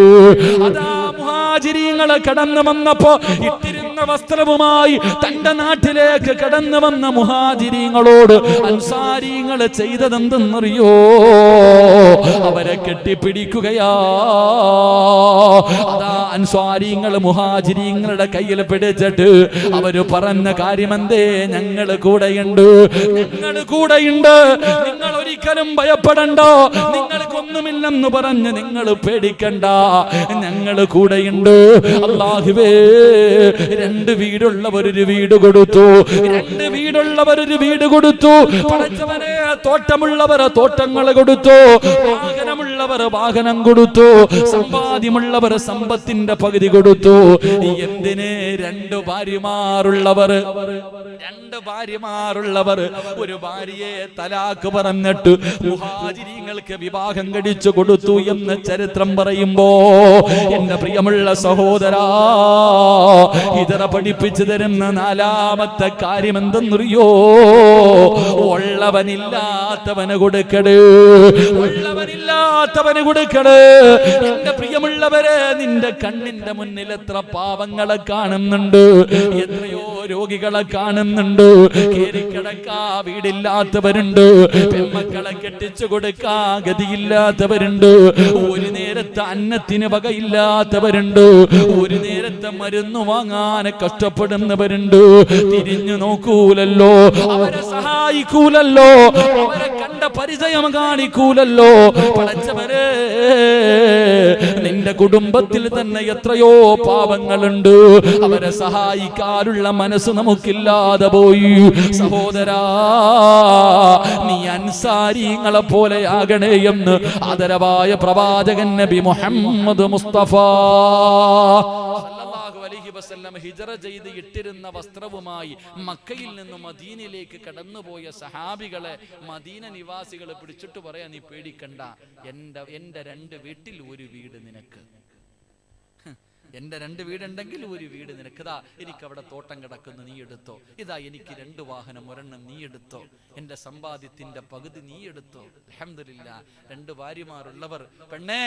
[SPEAKER 1] അതാ മുഹാജിരീങ്ങളെ കടന്നു വന്നപ്പോ ഇട്ടിരുന്ന വസ്ത്രവുമായി തന്റെ നാട്ടിലേക്ക് കടന്നു വന്ന മുഹാജിരീങ്ങളോട് അൻസാരീങ്ങൾ ചെയ്തതെന്തെന്നറിയോ? അവരെ കെട്ടിപ്പിടിക്കുകയാ. അതാ അൻസാരീങ്ങൾ മുഹാജിരീങ്ങളുടെ കയ്യിൽ പിടിച്ചിട്ട് അവര് പറഞ്ഞ കാര്യമെന്തേ? ഞങ്ങൾ കൂടെയുണ്ട്, ഞങ്ങൾ കൂടെയുണ്ട്, നിങ്ങൾ ഒരിക്കലും ഭയപ്പെടണ്ട, നിങ്ങൾക്കൊന്നുമില്ലെന്ന് പറഞ്ഞ് നിങ്ങൾ പേടിക്കണ്ട, ഞങ്ങൾ കൂടെയുണ്ട്. അല്ലാഹുവേ, രണ്ട് വീടുള്ളവരൊരു വീട് കൊടുത്തു, രണ്ട് വീടുള്ളവരൊരു വീട് കൊടുത്തു. പടച്ചവനെ, തോട്ടമുള്ളവർ തോട്ടങ്ങൾ കൊടുത്തു, വാഹനമുള്ളവർ വാഹനം കൊടുത്തു, സമ്പാദ്യമുള്ളവർ സമ്പത്തിന്റെ പകുതി കൊടുത്തു. എന്തിന്? രണ്ട് ഭാര്യമാരുള്ളവർ, രണ്ട് ഭാര്യമാരുള്ളവർ ഒരു ഭാര്യയെ തലാക്ക് പറഞ്ഞിട്ട് മുഹാജിരീങ്ങൾക്ക് വിവാഹം കഴിച്ചു കൊടുത്തു എന്ന് ചരിത്രം പറയുമ്പോ, എന്റെ പ്രിയമുള്ള സഹോദരാ, ഇതറ പഠിപ്പിച്ചു തരുന്ന നാലാമത്തെ കാര്യം എന്തെന്നറിയോ? ഉള്ളവനില്ലാത്തവന് കൊടുക്കട്, ഉള്ളവനില്ലാത്തവന് കൊടുക്കട്. എന്റെ പ്രിയമുള്ളവരെ, നിന്റെ കണ്ണിന്റെ മുന്നിൽ എത്ര പാവങ്ങളെ കാണുന്നുണ്ട്, എത്രയോ രോഗികളെ കാണുന്നുണ്ട്, കേറിക്കിടക്കാ വീടില്ലാത്തവരുണ്ട്, പെൺമക്കളെ കെട്ടിച്ചു കൊടുക്കാ ഗതിയില്ലാത്തവരുണ്ട്, ഒരു നേരത്തെ അന്നത്തിന് വകയില്ലാത്തവരുണ്ട്, ഒരു നേരത്തെ മരുന്ന് വാങ്ങാൻ കഷ്ടപ്പെടുന്നവരുണ്ട്. തിരിഞ്ഞു നോക്കൂലല്ലോ, അവരെ സഹായിക്കൂലല്ലോ, അവരെ കണ്ട പരിചയം കാണിക്കൂലല്ലോ. പടച്ചവരെ, നിന്റെ കുടുംബത്തിൽ തന്നെ എത്രയോ പാവങ്ങളുണ്ട്, അവരെ സഹായിക്കാനുള്ള മനസ്സ് നമുക്കില്ലാതെ പോയി. സഹോദരാ, നീ അൻസാരിങ്ങളെ പോലെ ആകണേ എന്ന് ആദരവായ പ്രവാചകൻ നബി മുഹമ്മദ് മുസ്തഫ സല്ലല്ലാഹു അലൈഹി വസല്ലം ഹിജറ ചെയ്ത് ഇട്ടിരുന്ന വസ്ത്രവുമായി മക്കയിൽ നിന്ന് മദീനയിലേക്ക് കടന്നുപോയ സഹാബികളെ മദീന നിവാസികൾ പിടിച്ചിട്ട് പറയാ, നീ പേടിക്കണ്ട, എന്റെ രണ്ട് വീട്ടിൽ ഒരു വീട് നിനക്ക്, എന്റെ രണ്ട് വീടുണ്ടെങ്കിൽ ഒരു വീട് നിനക്ക്. ഇതാ എനിക്ക് അവിടെ തോട്ടം കിടക്കുന്നു, നീ എടുത്തോ. ഇതാ എനിക്ക് രണ്ട് വാഹനം, ഒരെണ്ണം നീ എടുത്തോ. എന്റെ സമ്പാദ്യത്തിന്റെ പകുതി നീ എടുത്തോ. അൽഹംദുലില്ലാ. രണ്ട് ഭാര്യമാരുള്ളവർ, പെണ്ണേ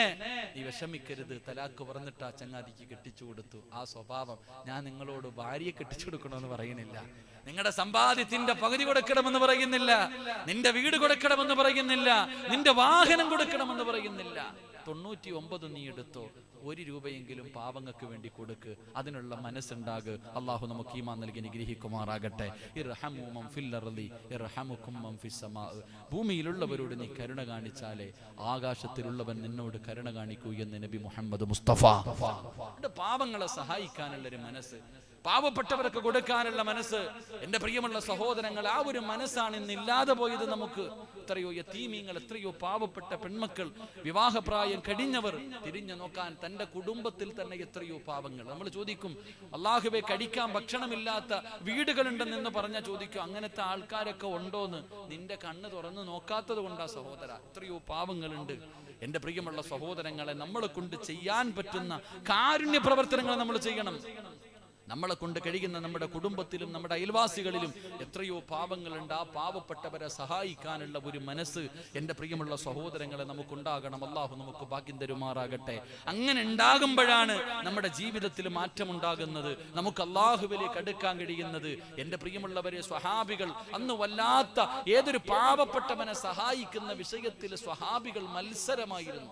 [SPEAKER 1] നീ വിഷമിക്കരുത്, തലാക്ക് പറഞ്ഞിട്ട് ആ ചങ്ങാതിക്ക് കെട്ടിച്ചു കൊടുത്തു. ആ സ്വഭാവം. ഞാൻ നിങ്ങളോട് ഭാര്യയെ കെട്ടിച്ചു കൊടുക്കണമെന്ന് പറയുന്നില്ല, നിങ്ങളുടെ സമ്പാദ്യത്തിന്റെ പകുതി കൊടുക്കണമെന്ന് പറയുന്നില്ല, നിന്റെ വീട് കൊടുക്കണമെന്ന് പറയുന്നില്ല, നിന്റെ വാഹനം കൊടുക്കണമെന്ന് പറയുന്നില്ല. 99 നീ എടുത്തോ, 1 രൂപയെങ്കിലും പാവങ്ങൾക്ക് വേണ്ടി കൊടുക്ക്. അതിനുള്ള മനസ്സുണ്ടാക്. അള്ളാഹു നമുക്ക് ഈമാൻ നൽകി അനുഗ്രഹിക്കുമാറാകട്ടെ. ഇർഹമു മൻ ഫിൽ അർളി ഇർഹമുകും മൻ ഫിസ് സമാ. ഭൂമിയിലുള്ളവരോട് നീ കരുണ കാണിച്ചാലേ ആകാശത്തിലുള്ളവൻ നിന്നോട് കരുണ കാണിക്കൂ എന്ന് നബി മുഹമ്മദ് മുസ്തഫ. പാവങ്ങളെ സഹായിക്കാനുള്ള ഒരു മനസ്സ്, പാവപ്പെട്ടവർക്ക് കൊടുക്കാനുള്ള മനസ്സ്, എന്റെ പ്രിയമുള്ള സഹോദരങ്ങൾ, ആ ഒരു മനസ്സാണ് ഇന്നില്ലാതെ പോയത് നമുക്ക്. എത്രയോ യതീമീങ്ങൾ, എത്രയോ പാവപ്പെട്ട പെൺമക്കൾ, വിവാഹപ്രായം കഴിഞ്ഞവർ, തിരിഞ്ഞു നോക്കാൻ തന്റെ കുടുംബത്തിൽ തന്നെ എത്രയോ പാവങ്ങൾ. നമ്മൾ ചോദിക്കും, അല്ലാഹുവേ കടിക്കാൻ ഭക്ഷണമില്ലാത്ത വീടുകളുണ്ടെന്ന് പറഞ്ഞാൽ ചോദിക്കും, അങ്ങനത്തെ ആൾക്കാരൊക്കെ ഉണ്ടോന്ന്. നിന്റെ കണ്ണ് തുറന്ന് നോക്കാത്തത് കൊണ്ടാ സഹോദര. എത്രയോ പാവങ്ങളുണ്ട്. എന്റെ പ്രിയമുള്ള സഹോദരങ്ങളെ, നമ്മളെ കൊണ്ട് ചെയ്യാൻ പറ്റുന്ന കാരുണ്യ പ്രവർത്തനങ്ങൾ നമ്മൾ ചെയ്യണം. നമ്മളെ കൊണ്ട് കഴിയുന്ന നമ്മുടെ കുടുംബത്തിലും നമ്മുടെ അയൽവാസികളിലും എത്രയോ പാവങ്ങളുണ്ട്. ആ പാവപ്പെട്ടവരെ സഹായിക്കാനുള്ള ഒരു മനസ്സ് എൻ്റെ പ്രിയമുള്ള സഹോദരങ്ങളെ നമുക്കുണ്ടാകണം. അള്ളാഹു നമുക്ക് ഭാഗ്യം തരുമാറാകട്ടെ. അങ്ങനെ ഉണ്ടാകുമ്പോഴാണ് നമ്മുടെ ജീവിതത്തിൽ മാറ്റമുണ്ടാകുന്നത്, നമുക്ക് അള്ളാഹുവിലേക്ക് അടുക്കാൻ കഴിയുന്നത്. എൻ്റെ പ്രിയമുള്ളവരെ, സ്വഹാബികൾ അന്ന് വല്ലാത്ത ഏതൊരു പാവപ്പെട്ടവനെ സഹായിക്കുന്ന വിഷയത്തിൽ സ്വഹാബികൾ മത്സരമായിരുന്നു.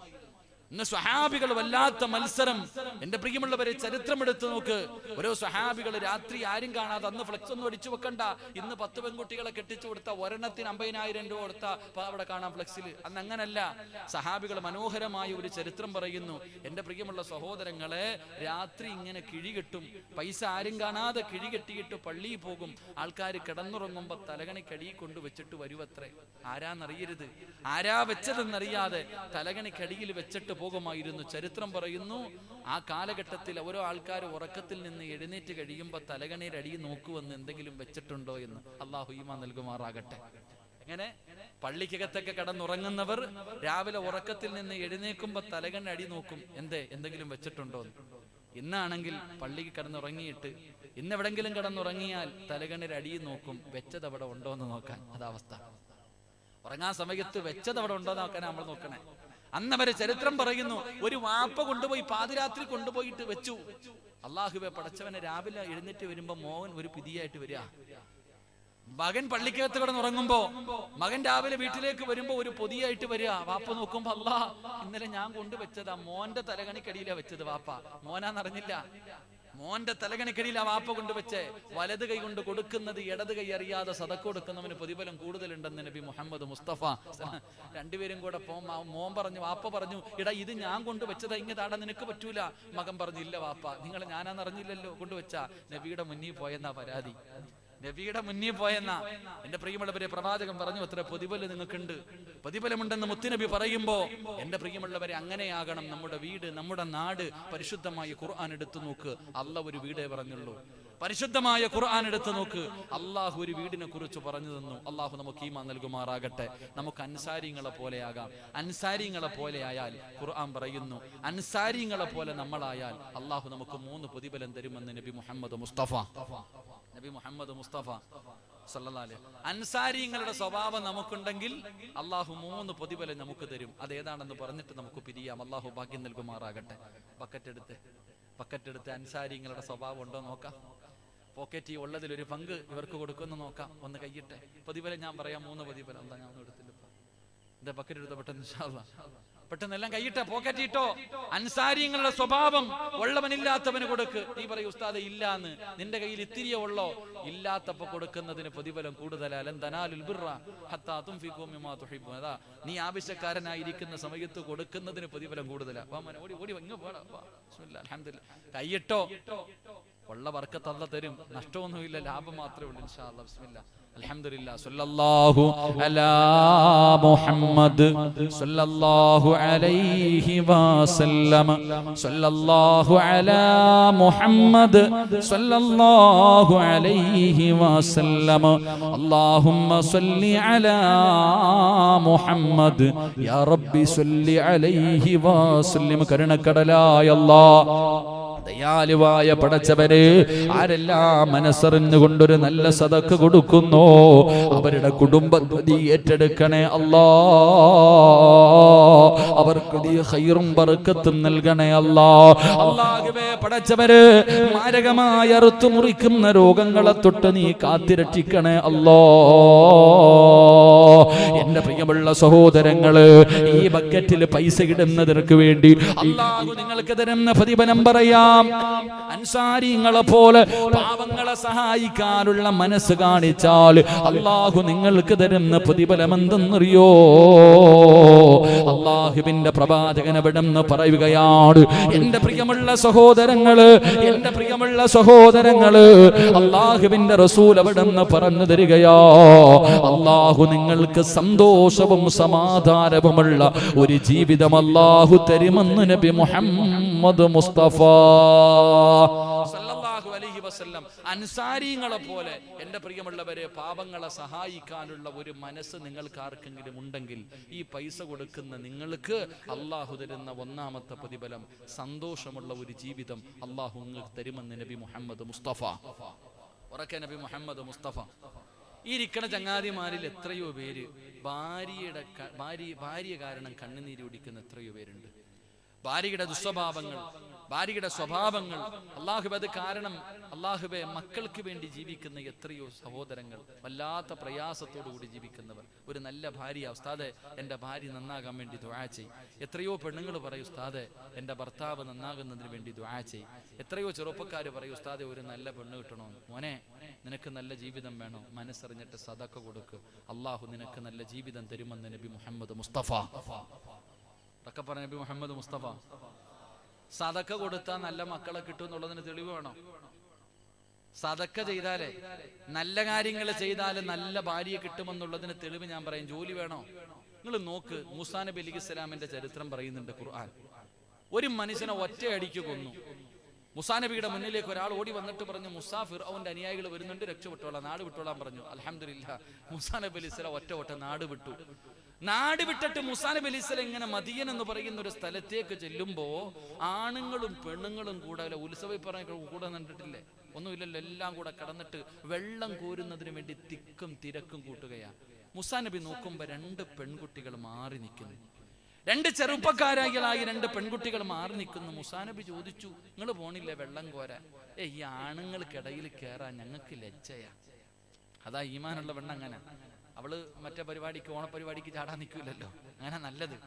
[SPEAKER 1] ഇന്ന് സ്വഹാബികൾ വല്ലാത്ത മത്സരം. എന്റെ പ്രിയമുള്ളവരെ, ചരിത്രം എടുത്തു നോക്ക്. ഓരോ സ്വഹാബികൾ രാത്രി ആരും കാണാതെ, അന്ന് ഫ്ലെക്സ് ഒന്നും അടിച്ചു വെക്കണ്ട, ഇന്ന് 10 പെൺകുട്ടികളെ കെട്ടിച്ചു കൊടുത്ത ഒരെണ്ണത്തിന് 50,000 രൂപ കൊടുത്ത അവിടെ കാണാം ഫ്ലെക്സിൽ. അന്ന് അങ്ങനല്ല. സഹാബികൾ മനോഹരമായ ഒരു ചരിത്രം പറയുന്നു. എന്റെ പ്രിയമുള്ള സഹോദരങ്ങളെ, രാത്രി ഇങ്ങനെ കിഴികെട്ടും, പൈസ ആരും കാണാതെ കിഴികെട്ടിയിട്ട് പള്ളിയിൽ പോകും. ആൾക്കാർ കിടന്നുറങ്ങുമ്പോ തലകണിക്കടി കൊണ്ട് വെച്ചിട്ട് വരുവത്രേ. ആരാന്നറിയരുത്, ആരാ വെച്ചതെന്നറിയാതെ തലകണിക്കടിയിൽ വെച്ചിട്ട് പോകുമായിരുന്നു. ചരിത്രം പറയുന്നു, ആ കാലഘട്ടത്തിൽ ഓരോ ആൾക്കാർ ഉറക്കത്തിൽ നിന്ന് എഴുന്നേറ്റ് കഴിയുമ്പോൾ തലകണയുടെ അടി നോക്കുവെന്ന് എന്തെങ്കിലും വെച്ചിട്ടുണ്ടോ എന്ന്. അള്ളാഹു ഈമാൻ നൽകുമാറാകട്ടെ. അങ്ങനെ പള്ളിക്കകത്തൊക്കെ കിടന്നുറങ്ങുന്നവർ രാവിലെ ഉറക്കത്തിൽ നിന്ന് എഴുന്നേക്കുമ്പോ തലകണ അടി നോക്കും, എന്തെങ്കിലും വെച്ചിട്ടുണ്ടോ എന്ന്. ഇന്നാണെങ്കിൽ പള്ളിക്ക് കിടന്നുറങ്ങിയിട്ട് ഇന്നെവിടെങ്കിലും കിടന്നുറങ്ങിയാൽ തലകണയുടെ അടി നോക്കും, വെച്ചത് അവിടെ ഉണ്ടോ എന്ന് നോക്കാൻ. അതവസ്ഥ. ഉറങ്ങാൻ സമയത്ത് വെച്ചത് അവിടെ ഉണ്ടോ എന്ന് നോക്കാൻ നമ്മൾ നോക്കണേ. അന്നവരെ ചരിത്രം പറയുന്നു, ഒരു വാപ്പ കൊണ്ടുപോയി പാതിരാത്രി കൊണ്ടുപോയിട്ട് വെച്ചു. അള്ളാഹുവെ പടച്ചവനെ, രാവിലെ എഴുന്നേറ്റ് വരുമ്പോ മോഹൻ ഒരു പിതിയായിട്ട് വരിക. മകൻ പള്ളിക്കകത്ത് കിടന്നുറങ്ങുമ്പോ മകൻ രാവിലെ വീട്ടിലേക്ക് വരുമ്പോ ഒരു പൊതിയായിട്ട് വരിക. വാപ്പ നോക്കുമ്പോ, അല്ലാ, ഇന്നലെ ഞാൻ കൊണ്ടുവച്ചതാ, മോന്റെ തലകണിക്കടിയിലാ വെച്ചത്. വാപ്പ മോനാന്നറിഞ്ഞില്ല, മോന്റെ തലകണിക്കടിയിൽ ആ വാപ്പ കൊണ്ടുവച്ചേ. വലത് കൈ കൊണ്ട് കൊടുക്കുന്നത് ഇടത് കൈ അറിയാതെ സദക്ക കൊടുക്കുന്നവന് പ്രതിഫലം കൂടുതലുണ്ടെന്ന് നബി മുഹമ്മദ് മുസ്തഫ. രണ്ടുപേരും കൂടെ മോൻ പറഞ്ഞു, വാപ്പ പറഞ്ഞു, ഇടാ ഇത് ഞാൻ കൊണ്ടുവച്ചതാ, ഇങ്ങതാടാ, നിനക്ക് പറ്റൂല. മകൻ പറഞ്ഞു, ഇല്ല വാപ്പ, നിങ്ങൾ ഞാനാന്നറിഞ്ഞില്ലല്ലോ, കൊണ്ടുവച്ചാ. നബിയുടെ മുന്നിൽ പോയെന്നാ പരാതി. നബിയുടെ മുന്നിൽ പോയെന്ന. എന്റെ പ്രിയമുള്ളവരെ, പ്രവാചകൻ പറഞ്ഞു, അത്ര പ്രതിഫലം നിങ്ങൾക്കുണ്ട്, പ്രതിഫലമുണ്ടെന്ന് മുത്തുനബി പറയുമ്പോ, എന്റെ പ്രിയമുള്ളവരെ, അങ്ങനെയാകണം നമ്മുടെ വീട്, നമ്മുടെ നാട്. പരിശുദ്ധമായ ഖുർആൻ എടുത്തു നോക്ക്, അള്ളാഹ് ഒരു വീടേ പറഞ്ഞുള്ളൂ. പരിശുദ്ധമായ ഖുർആൻ എടുത്തു നോക്ക്, അള്ളാഹു ഒരു വീടിനെ കുറിച്ച് പറഞ്ഞു തന്നു. അള്ളാഹു നമുക്ക് ഈമാൻ നൽകുമാറാകട്ടെ. നമുക്ക് അൻസാരിങ്ങളെ പോലെയാകാം. അൻസാരിങ്ങളെ പോലെ ആയാൽ ഖുർആൻ പറയുന്നു, അൻസാരിങ്ങളെ പോലെ നമ്മളായാൽ അള്ളാഹു നമുക്ക് 3 പ്രതിഫലം തരുമെന്ന് നബി മുഹമ്മദ് മുസ്തഫ. നബി മുഹമ്മദ് മുസ്തഫ സല്ലല്ലാഹു അലൈഹി. അൻസാരിങ്ങളുടെ സ്വഭാവം നമുക്കുണ്ടെങ്കിൽ അള്ളാഹു 3 പ്രതിഫലം നമുക്ക് തരും. അതേതാണെന്ന് പറഞ്ഞിട്ട് നമുക്ക് പിരിയാം. അള്ളാഹു ഭാഗ്യം നൽകുമാറാകട്ടെ. പക്കറ്റെടുത്ത് അൻസാരിങ്ങളുടെ സ്വഭാവം ഉണ്ടോ നോക്കാം. പോക്കറ്റ് ഉള്ളതിലൊരു പങ്ക് ഇവർക്ക് കൊടുക്കുമെന്ന് നോക്കാം. ഒന്ന് കൈയിട്ടെ. പ്രതിഫലം ഞാൻ പറയാം, 3 പ്രതിഫലം. എന്താ ഞാൻ ഒന്നും എടുത്തില്ല. എന്താ പക്കറ്റ് എടുത്ത പെട്ടെന്ന് ഇൻഷാ അല്ലാഹ്. പെട്ടെന്ന് എല്ലാം കൈയിട്ടെ, പോക്കറ്റ് ഇട്ടോ. അൻസാരിങ്ങളുടെ സ്വഭാവം, ഉള്ളവനില്ലാത്തവന് കൊടുക്ക്. നീ പറയും, ഉസ്താദെ ഇല്ലാന്ന്, നിന്റെ കയ്യിൽ ഇത്തിരിയേ ഉള്ളോ? ഇല്ലാത്തപ്പോ കൊടുക്കുന്നതിന് പ്രതിഫലം കൂടുതലാ. ലൻ തനാലുൽ ബിർറ ഹത്താ തുൻഫിഖൂ മിമ്മാ തുഹിബ്ബൂൻ. അതാ, നീ ആവശ്യക്കാരനായിരിക്കുന്ന സമയത്ത് കൊടുക്കുന്നതിന് പ്രതിഫലം കൂടുതലാ. ഓടി ഓടി ഇങ്ങ് പോടാ. ബിസ്മില്ലാ, അൽഹംദുലില്ലാ. കൈയിട്ടോ. ഉള്ള ബർക്കത്ത് അല്ലാഹ് തരും, നഷ്ടമൊന്നുമില്ല, ലാഭം മാത്രമേ ഉള്ളൂ. ഇൻഷാ അല്ലാഹ്. ബിസ്മില്ലാ, അൽഹംദുലില്ലാ. സല്ലല്ലാഹു അലാ മുഹമ്മദ് സല്ലല്ലാഹു അലൈഹി വസല്ലം. സല്ലല്ലാഹു അലാ മുഹമ്മദ് സല്ലല്ലാഹു അലൈഹി വസല്ലം. അല്ലാഹുമ്മ സല്ലി അലാ മുഹമ്മദ് യാ റബ്ബി സല്ലി അലൈഹി വസല്ലം. കരുണക്കടലായ അല്ലാഹ്, ദയാലുവായ പടച്ചവരെ, ആരെല്ലാം മനസ്സറിഞ്ഞുകൊണ്ടൊരു നല്ല സദഖ കൊടുക്കുന്നു, അവരുടെ കുടുംബത്തെ ഏറ്റെടുക്കണേ അല്ലാ. അവർക്ക് നീ ഖൈറും ബർക്കത്തും നൽകണേ അല്ലാ. അല്ലാഹുവേ പടച്ചവരെ, മാരകമായ അറുത്തു മുറിക്കുന്ന രോഗങ്ങളെ തൊട്ട് നീ കാത്തിരക്ഷിക്കണേ അല്ലാ. എന്റെ പ്രിയമുള്ള സഹോദരങ്ങള്, ഈ ബക്കറ്റിൽ പൈസ ഇടുന്നതിற்கு വേണ്ടി അല്ലാഹു നിങ്ങൾക്ക് തരുന്ന പ്രതിഫലം പറയാം. അൻസാരിങ്ങളെ പോലെ പാവങ്ങളെ സഹായിക്കാനുള്ള മനസ്സ് കാണിച്ചാൽ അല്ലാഹു നിങ്ങൾക്ക് തരുന്ന പ്രതിഫലം എന്തെന്നറിയോ? അല്ലാഹുവിന്റെ പ്രവാചകൻ അവിടെന്ന് പറയുകയാണ്, എന്റെ പ്രിയമുള്ള സഹോദരങ്ങള്, അല്ലാഹുവിന്റെ റസൂൽ അവിടെന്ന് പറഞ്ഞു തരികയാ, അല്ലാഹു നിങ്ങൾക്ക് സന്തോഷവും സമാധാനവുമുള്ള ഒരു ജീവിതം അല്ലാഹു തരുമെന്ന് നബി മുഹമ്മദ് മുസ്തഫ സല്ലല്ലാഹു അലൈഹി വസല്ലം. അൻസാരിങ്ങളെ പോലെ എന്റെ പ്രിയമുള്ളവരെ, പാവങ്ങളെ സഹായിക്കാനുള്ള ഒരു മനസ്സ് നിങ്ങൾക്ക് ആർക്കെങ്കിലും ഉണ്ടെങ്കിൽ, ഈ പൈസ കൊടുക്കുന്ന നിങ്ങൾക്ക് അല്ലാഹു തരുന്ന 1ാമത്തെ പ്രതിഫലം സന്തോഷമുള്ള ഒരു ജീവിതം അല്ലാഹു നിങ്ങൾക്ക് തരുമെന്ന് നബി മുഹമ്മദ് മുസ്തഫ. ഉറക്കെ നബി മുഹമ്മദ് മുസ്തഫ. ഈ ഇരിക്കണ ചങ്ങാതിമാരിൽ എത്രയോ പേര് ഭാര്യ കാരണം കണ്ണുനീര് കുടിക്കുന്ന എത്രയോ പേരുണ്ട്. ഭാര്യയുടെ ദുസ്വഭാവങ്ങൾ, ഭാര്യയുടെ സ്വഭാവങ്ങൾ. അള്ളാഹുബെ അത് കാരണം അള്ളാഹുബെ മക്കൾക്ക് വേണ്ടി ജീവിക്കുന്ന എത്രയോ സഹോദരങ്ങൾ വല്ലാത്ത പ്രയാസത്തോടു കൂടി ജീവിക്കുന്നവർ. ഒരു നല്ല ഭാര്യ, ഉസ്താദെ എൻ്റെ ഭാര്യ നന്നാകാൻ വേണ്ടി ദുആ ചെയ്യും. എത്രയോ പെണ്ണുങ്ങൾ പറയും ഉസ്താദെ എൻ്റെ ഭർത്താവ് നന്നാകുന്നതിന് വേണ്ടി ദുആ ചെയ്യും. എത്രയോ ചെറുപ്പക്കാർ പറയും ഉസ്താദെ ഒരു നല്ല പെണ്ണ് കിട്ടണമെന്ന്. മോനെ നിനക്ക് നല്ല ജീവിതം വേണോ, മനസ്സറിഞ്ഞിട്ട് സദഖ കൊടുക്ക്, അള്ളാഹു നിനക്ക് നല്ല ജീവിതം തരുമെന്ന് നബി മുഹമ്മദ് മുസ്തഫ. ഒക്കെ പറഞ്ഞ നബി മുഹമ്മദ് മുസ്തഫ. സദഖ കൊടുത്താൽ നല്ല മക്കളെ കിട്ടും എന്നുള്ളതിന് തെളിവ് വേണം. സദഖ ചെയ്താലേ, നല്ല കാര്യങ്ങൾ ചെയ്താല് നല്ല ഭാര്യയെ കിട്ടുമെന്നുള്ളതിന് തെളിവ് ഞാൻ പറയും. ജോലി വേണോ? നിങ്ങൾ നോക്ക്, മൂസാ നബി അലൈഹിസ്സലാമിന്റെ ചരിത്രം പറയുന്നുണ്ട് ഖുർആൻ. ഒരു മനുഷ്യനെ ഒറ്റയടിക്ക് കൊന്നു. മൂസാ നബിയുടെ മുന്നിലേക്ക് ഒരാൾ ഓടി വന്നിട്ട് പറഞ്ഞു, മൂസാ ഫിർഔന്റെ അനുയായികൾ വരുന്നുണ്ട്, രക്ഷപ്പെട്ടോളാം, നാട് വിട്ടോളാൻ പറഞ്ഞു. അൽഹംദുലില്ലാഹ് മൂസാ നബി അലൈഹിസ്സലാം ഒറ്റ നാട് വിട്ടു. നാട് വിട്ടിട്ട് മൂസാ നബി അലൈഹിസ്സലാം ഇങ്ങനെ മദിയൻ എന്ന് പറയുന്ന ഒരു സ്ഥലത്തേക്ക് ചെല്ലുമ്പോ ആണുങ്ങളും പെണ്ണുങ്ങളും കൂടെ ഉത്സവം പറഞ്ഞ കൂടെ കണ്ടിട്ടില്ലേ? ഒന്നുമില്ലല്ലോ, എല്ലാം കൂടെ കടന്നിട്ട് വെള്ളം കോരുന്നതിന് വേണ്ടി തിക്കും തിരക്കും കൂട്ടുകയാ. മൂസാ നബി നോക്കുമ്പോ 2 പെൺകുട്ടികൾ മാറി നിൽക്കുന്നു. 2 ചെറുപ്പക്കാരായി 2 പെൺകുട്ടികൾ മാറി നിൽക്കുന്നു. മൂസാ നബി ചോദിച്ചു, നിങ്ങൾ പോണില്ലേ വെള്ളം കോരാൻ? ഈ ആണുങ്ങൾക്കിടയിൽ കയറാൻ ഞങ്ങൾക്ക് ലജ്ജയാ. അതാ ഈമാനുള്ള പെണ്ണ്. അങ്ങനെ അവള് മറ്റേ പരിപാടിക്ക്, ഓണപരിപാടിക്ക് ചാടാൻ നിൽക്കില്ലല്ലോ. അങ്ങനെ നല്ലത്,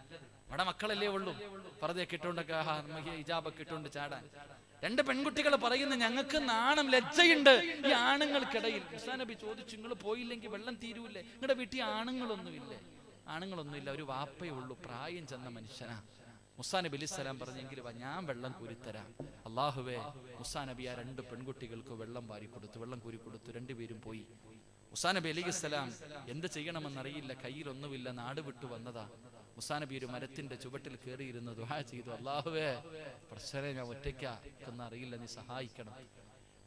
[SPEAKER 1] അവിടെ മക്കളല്ലേ ഉള്ളൂ, പർദ്ദയൊക്കെ ഇട്ടുകൊണ്ടൊക്കെ ഹിജാബൊക്കെ ഇട്ടുകൊണ്ട് ചാടാൻ. 2 പെൺകുട്ടികൾ പറയുന്നു, ഞങ്ങൾക്ക് നാണം, ലജ്ജയുണ്ട് ഈ ആണുങ്ങൾക്കിടയിൽ. മൂസാ നബി ചോദിച്ചു, നിങ്ങൾ പോയില്ലെങ്കിൽ വെള്ളം തീരൂല്ലേ? നിങ്ങളുടെ വീട്ടിൽ ആണുങ്ങളൊന്നുമില്ലേ? ആണുങ്ങളൊന്നുമില്ല, ഒരു വാപ്പയേ ഉള്ളൂ, പ്രായം ചെന്ന മനുഷ്യനാ. മൂസാ നബി അലൈഹിസ്സലാം പറഞ്ഞെങ്കിൽ ഞാൻ വെള്ളം കോരിത്തരാം. അള്ളാഹുവേ, മൂസാ നബി ആ 2 പെൺകുട്ടികൾക്ക് വെള്ളം വാരി കൊടുത്തു, വെള്ളം കോരി കൊടുത്തു. 2 പേരും പോയി. മൂസാ നബി അലൈഹിസ്സലാം എന്ത് ചെയ്യണമെന്നറിയില്ല, കയ്യിലൊന്നുമില്ല, നാട് വിട്ടു വന്നതാ. മൂസാ നബി ഒരു മരത്തിന്റെ ചുവട്ടിൽ കയറിയിരുന്ന് ദുആ ചെയ്തു, അല്ലാഹുവേ പ്രശ്നം ഞാൻ ഒറ്റയ്ക്കൊന്നും അറിയില്ല, നീ സഹായിക്കണം.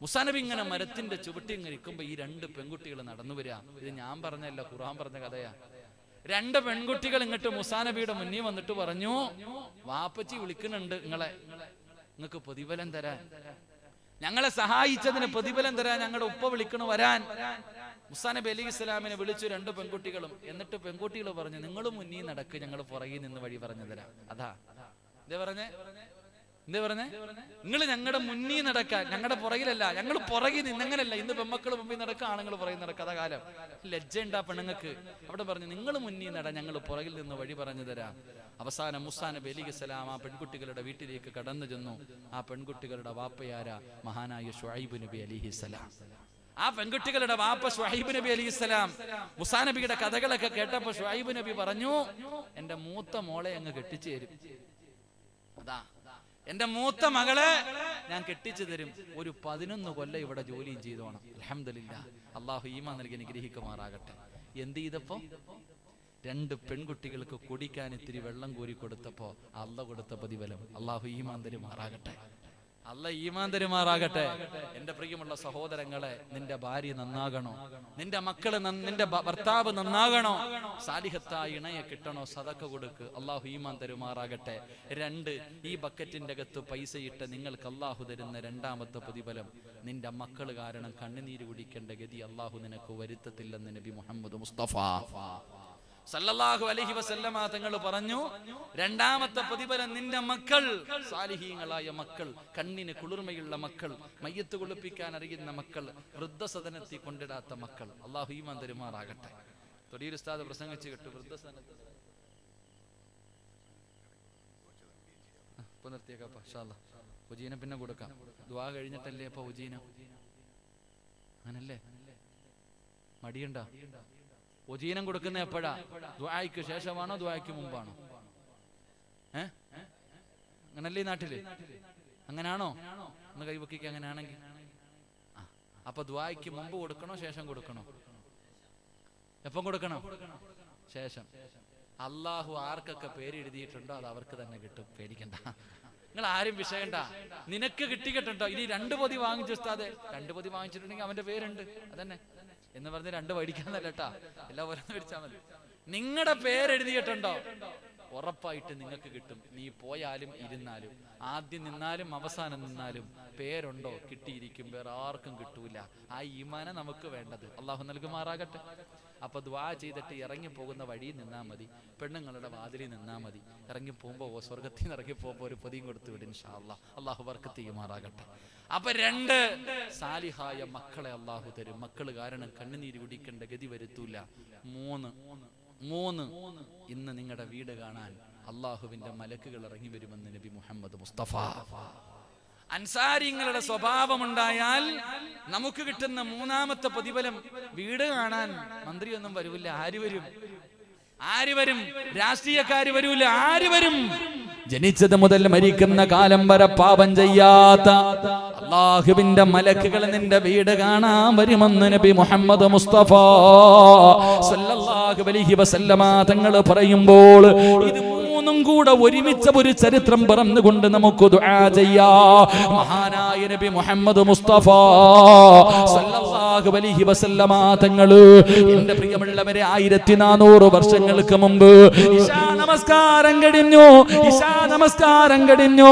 [SPEAKER 1] മൂസാ നബി ഇങ്ങനെ മരത്തിന്റെ ചുവട്ടിൽ ഇങ്ങനെ ഇരിക്കുമ്പോ ഈ 2 പെൺകുട്ടികൾ നടന്നു വരിക. ഇത് ഞാൻ പറഞ്ഞല്ല, ഖുർആൻ പറഞ്ഞ കഥയാ. 2 പെൺകുട്ടികൾ ഇങ്ങോട്ട് മൂസാ നബിയുടെ മുന്നിൽ വന്നിട്ട് പറഞ്ഞു, വാപ്പച്ചി വിളിക്കുന്നുണ്ട് നിങ്ങളെ, നിങ്ങൾക്ക് പ്രതിഫലം തരാൻ, ഞങ്ങളെ സഹായിച്ചതിന് പ്രതിഫലം തരാൻ ഞങ്ങളുടെ ഉപ്പ വിളിക്കണു വരാൻ. മൂസാ നബി അലൈഹിസ്സലാമിനെ വിളിച്ചു 2 പെൺകുട്ടികളും. എന്നിട്ട് പെൺകുട്ടികൾ പറഞ്ഞു, നിങ്ങൾ മുന്നിൽ നടക്ക്, ഞങ്ങൾ പുറകിൽ നിന്ന് വഴി പറഞ്ഞു തരാം. അതാ എന്തേ പറഞ്ഞേ? നിങ്ങൾ ഞങ്ങളുടെ മുന്നിൽ നടക്കാൻ, ഞങ്ങളുടെ പുറകിലല്ല, ഞങ്ങൾ പുറകിൽ നിന്നങ്ങനല്ല. ഇന്ന് പെമ്മക്കൾ മുമ്പിൽ നടക്കുക, ആണുങ്ങൾ പുറകിൽ നടക്കുക. അതാ കാലം. ലജ്ജ ഉണ്ടാ പെണ്ണുങ്ങൾക്ക്. അവിടെ പറഞ്ഞു, നിങ്ങൾ മുന്നിൽ നട, ഞങ്ങൾ പുറകിൽ നിന്ന് വഴി പറഞ്ഞു തരാം. അവസാനം മൂസാ നബി അലൈഹിസ്സലാം ആ പെൺകുട്ടികളുടെ വീട്ടിലേക്ക് കടന്നു ചെന്നു. ആ പെൺകുട്ടികളുടെ വാപ്പയാര? മഹാനായ ശുഐബ് നബി അലൈഹിസ്സലാം. ആ പെൺകുട്ടികളുടെ വാപ്പ ശുഐബ് നബി അലൈഹിസ്സലാം. മൂസാ നബിയുടെ കഥകളൊക്കെ കേട്ടപ്പോ ശുഐബ് നബി പറഞ്ഞു, എന്റെ മൂത്ത മോളെ അങ്ങ് കെട്ടിച്ചു തരും. അതാ, എന്റെ മൂത്ത മകളെ ഞാൻ കെട്ടിച്ചു തരും. ഒരു 11 കൊല്ലം ഇവിടെ ജോലിയും ചെയ്തോണം. അൽഹംദുലില്ലാഹ്, അള്ളാഹു ഈമാൻ നൽകി അനുഗ്രഹിക്കുമാറാകട്ടെ. എന്ത് ചെയ്തപ്പോ 2 പെൺകുട്ടികൾക്ക് കുടിക്കാൻ ഇത്തിരി വെള്ളം കോരി കൊടുത്തപ്പോ അള്ളാഹ് കൊടുത്ത പ്രതിഫലം. അള്ളാഹു ഈമാൻ തരുമാറാകട്ടെ. അള്ളാഹ് ഈമാൻ തരുമാറാകട്ടെ. എന്റെ പ്രിയമുള്ള സഹോദരങ്ങളെ, നിന്റെ ഭാര്യ നന്നാകണോ, നിന്റെ മക്കള്, നിന്റെ ഭർത്താവ് നന്നാകണോ, സാലിഹത്തായ ഇണയെ കിട്ടണോ, സദഖ കൊടുക്ക്, അള്ളാഹു ഈമാൻ തരുമാറാകട്ടെ. 2, ഈ ബക്കറ്റിന്റെ അകത്ത് പൈസയിട്ട് നിങ്ങൾക്ക് അള്ളാഹു തരുന്ന 2ാമത്തെ പ്രതിഫലം, നിന്റെ മക്കള് കാരണം കണ്ണുനീര് കുടിക്കേണ്ട ഗതി അള്ളാഹു നിനക്ക് വരുത്തത്തില്ലെന്ന് നബി മുഹമ്മദ് മുസ്തഫ സല്ലല്ലാഹു അലൈഹി വസല്ലമ തങ്ങൾ പറഞ്ഞു. 2ാമത്തെ പ്രതിഫലം, നിന്റെ മക്കൾ സാലിഹീങ്ങളായ മക്കൾ, കണ്ണിന് കുളിർമയുള്ള മക്കൾ, മയ്യത്ത് കുളിപ്പിക്കാൻ അറിയുന്ന മക്കൾ, വൃദ്ധസദനത്തിൽ കൊണ്ടിടാത്ത മക്കൾ. അള്ളാഹു ഈമാൻ തരുമാറാകട്ടെ. തൊടിയിൽ ഉസ്താദ് പ്രസംഗിച്ചു കേട്ടു, വൃദ്ധസദനത്തിൽ നിർത്തിയേക്കാം. ഇൻഷാ അല്ലാഹ് ഉജീന പിന്നെ കൊടുക്കാം. ദുആ കഴിഞ്ഞിട്ടല്ലേ അപ്പൊ ഉജീന? അങ്ങനല്ലേ? മടിയുണ്ടാ? ഉജീനം കൊടുക്കുന്ന എപ്പോഴാ? ദുആയ്ക്ക് ശേഷമാണോ ദുആയ്ക്ക് മുമ്പാണോ? അങ്ങനല്ലേ ഈ നാട്ടില്? അങ്ങനാണോ? ഒന്ന് കൈവക്കിക്ക്. അങ്ങനെയാണെങ്കിൽ അപ്പൊ ദുആയ്ക്ക് മുമ്പ് കൊടുക്കണോ ശേഷം കൊടുക്കണോ? എപ്പം കൊടുക്കണം? ശേഷം. അള്ളാഹു ആർക്കൊക്കെ പേര് എഴുതിയിട്ടുണ്ടോ അത് അവർക്ക് തന്നെ കിട്ടും, പേടിക്കണ്ട. നിങ്ങൾ ആരും വിഷയണ്ട. നിനക്ക് കിട്ടിയിട്ടുണ്ടോ? ഇനി 2 പൊതി വാങ്ങിച്ചു ഉസ്താദേ, 2 പൊതി വാങ്ങിച്ചിട്ടുണ്ടെങ്കിൽ അവന്റെ പേരുണ്ട്, അതന്നെ എന്ന് പറഞ്ഞ് 2 മേടിക്കാന്നല്ല കേട്ടാ, എല്ലാം ഓരോന്ന് മേടിച്ചാൽ മതി. നിങ്ങളുടെ പേരെഴുതിയിട്ടുണ്ടോ? ഉറപ്പായിട്ട് നിങ്ങൾക്ക് കിട്ടും. നീ പോയാലും ഇരുന്നാലും, ആദ്യം നിന്നാലും അവസാനം നിന്നാലും, പേരുണ്ടോ കിട്ടിയിരിക്കും, വേറെ ആർക്കും കിട്ടൂല. ആ ഈമാന നമുക്ക് വേണ്ടത്. അള്ളാഹു നൽകുമാറാകട്ടെ. അപ്പൊ ദുആ ചെയ്തിട്ട് ഇറങ്ങി പോകുന്ന വഴി നിന്നാ മതി, പെണ്ണുങ്ങളുടെ വാതിലിൽ നിന്നാ മതി. ഇറങ്ങി പോകുമ്പോ സ്വർഗത്തിൽ നിന്ന് ഇറങ്ങി പോകുമ്പോ ഒരു പൊതിയും കൊടുത്തു വിടും ഇൻഷാ അല്ലാഹ്. അള്ളാഹു ബർക്കത്ത് ചെയ്യുമാറാകട്ടെ. അപ്പൊ 2 സാലിഹായ മക്കളെ അള്ളാഹു തരും. മക്കള് കാരണം കണ്ണുനീര് കുടിക്കേണ്ട ഗതി വരുത്തൂല. 3 ഇന്ന് നിങ്ങളുടെ വീട് കാണാൻ അള്ളാഹുവിന്റെ മലക്കുകൾ ഇറങ്ങി വരുമെന്ന് നബി മുഹമ്മദ് മുസ്തഫ. അൻസാരിങ്ങളുടെ സ്വഭാവമുണ്ടായാൽ നമുക്ക് കിട്ടുന്ന 3ാമത്തെ പ്രതിഫലം, വീട് കാണാൻ മന്ത്രിയൊന്നും വരൂല്ല. ആര് വരും? രാഷ്ട്രീയക്കാര് വരൂല. ആര് വരും? ജനിച്ചത് മുതൽ മരിക്കുന്ന കാലം വരെ പാപം ചെയ്യാത്ത അല്ലാഹുവിന്റെ മലക്കുകൾ നിന്റെ വീട് കാണാൻ വരുമെന്ന് നബി മുഹമ്മദ് മുസ്തഫ സല്ലല്ലാഹു അലൈഹി വസല്ലമ തങ്ങൾ പറയുമ്പോൾ, ഇത് 3ഉം കൂടെ ഒരുമിച്ച ഒരു ചരിത്രം പറഞ്ഞുകൊണ്ട് നമുക്ക് ദുആ ചെയ്യാം. മഹാനായ നബി മുഹമ്മദ് മുസ്തഫ സല്ലല്ലാഹു അലൈഹി വസല്ലമ തങ്ങൾ, എന്റെ പ്രിയമുള്ളവരെ, 1400 വർഷങ്ങൾക്ക് മുമ്പ് ഇശാ നമസ്കാരം കഴിഞ്ഞു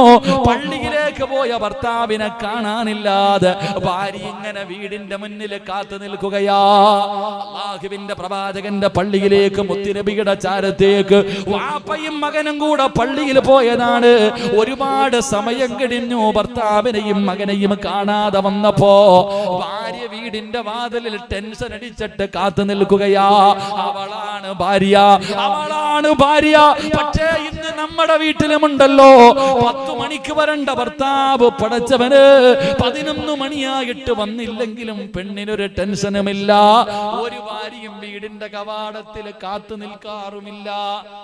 [SPEAKER 1] പള്ളിയിലേക്ക് പോയ ഭർത്താവിനെ കാണാനില്ലാതെ ഭാര്യ ഇങ്ങനെ വീടിന്റെ മുന്നിൽ കാത്തു നിൽക്കുകയാ. അല്ലാഹുവിന്റെ പ്രവാചകന്റെ പള്ളിയിലേക്ക്, മുത്തുനബിയുടെ ചാരത്തേക്ക് വാപ്പയും മകനും കൂടെ പള്ളിയിൽ പോയതാണ്. ഒരുപാട് സമയം കഴിഞ്ഞു, ഭർത്താവിനെയും മകനെയും കാണാതെ വന്നപ്പോ ഭാര്യ വീടിന്റെ വാതിലിൽ ടെൻഷൻ അടിച്ചിട്ട് കാത്തു നിൽക്കുകയാ. അവളാണ് ഭാര്യ. പക്ഷേ ഇന്ന് നമ്മുടെ വീട്ടിലുമുണ്ടല്ലോ 10 മണിക്ക് വരേണ്ട ഭർത്താവ്, പടച്ചവന് 11 മണിയായിട്ട് വന്നില്ലെങ്കിലും പെണ്ണിനൊരു ടെൻഷനുമില്ല. ഒരു ഭാര്യയും വീടിന്റെ കവാടത്തിൽ കാത്തു നിൽക്കാറുമില്ല.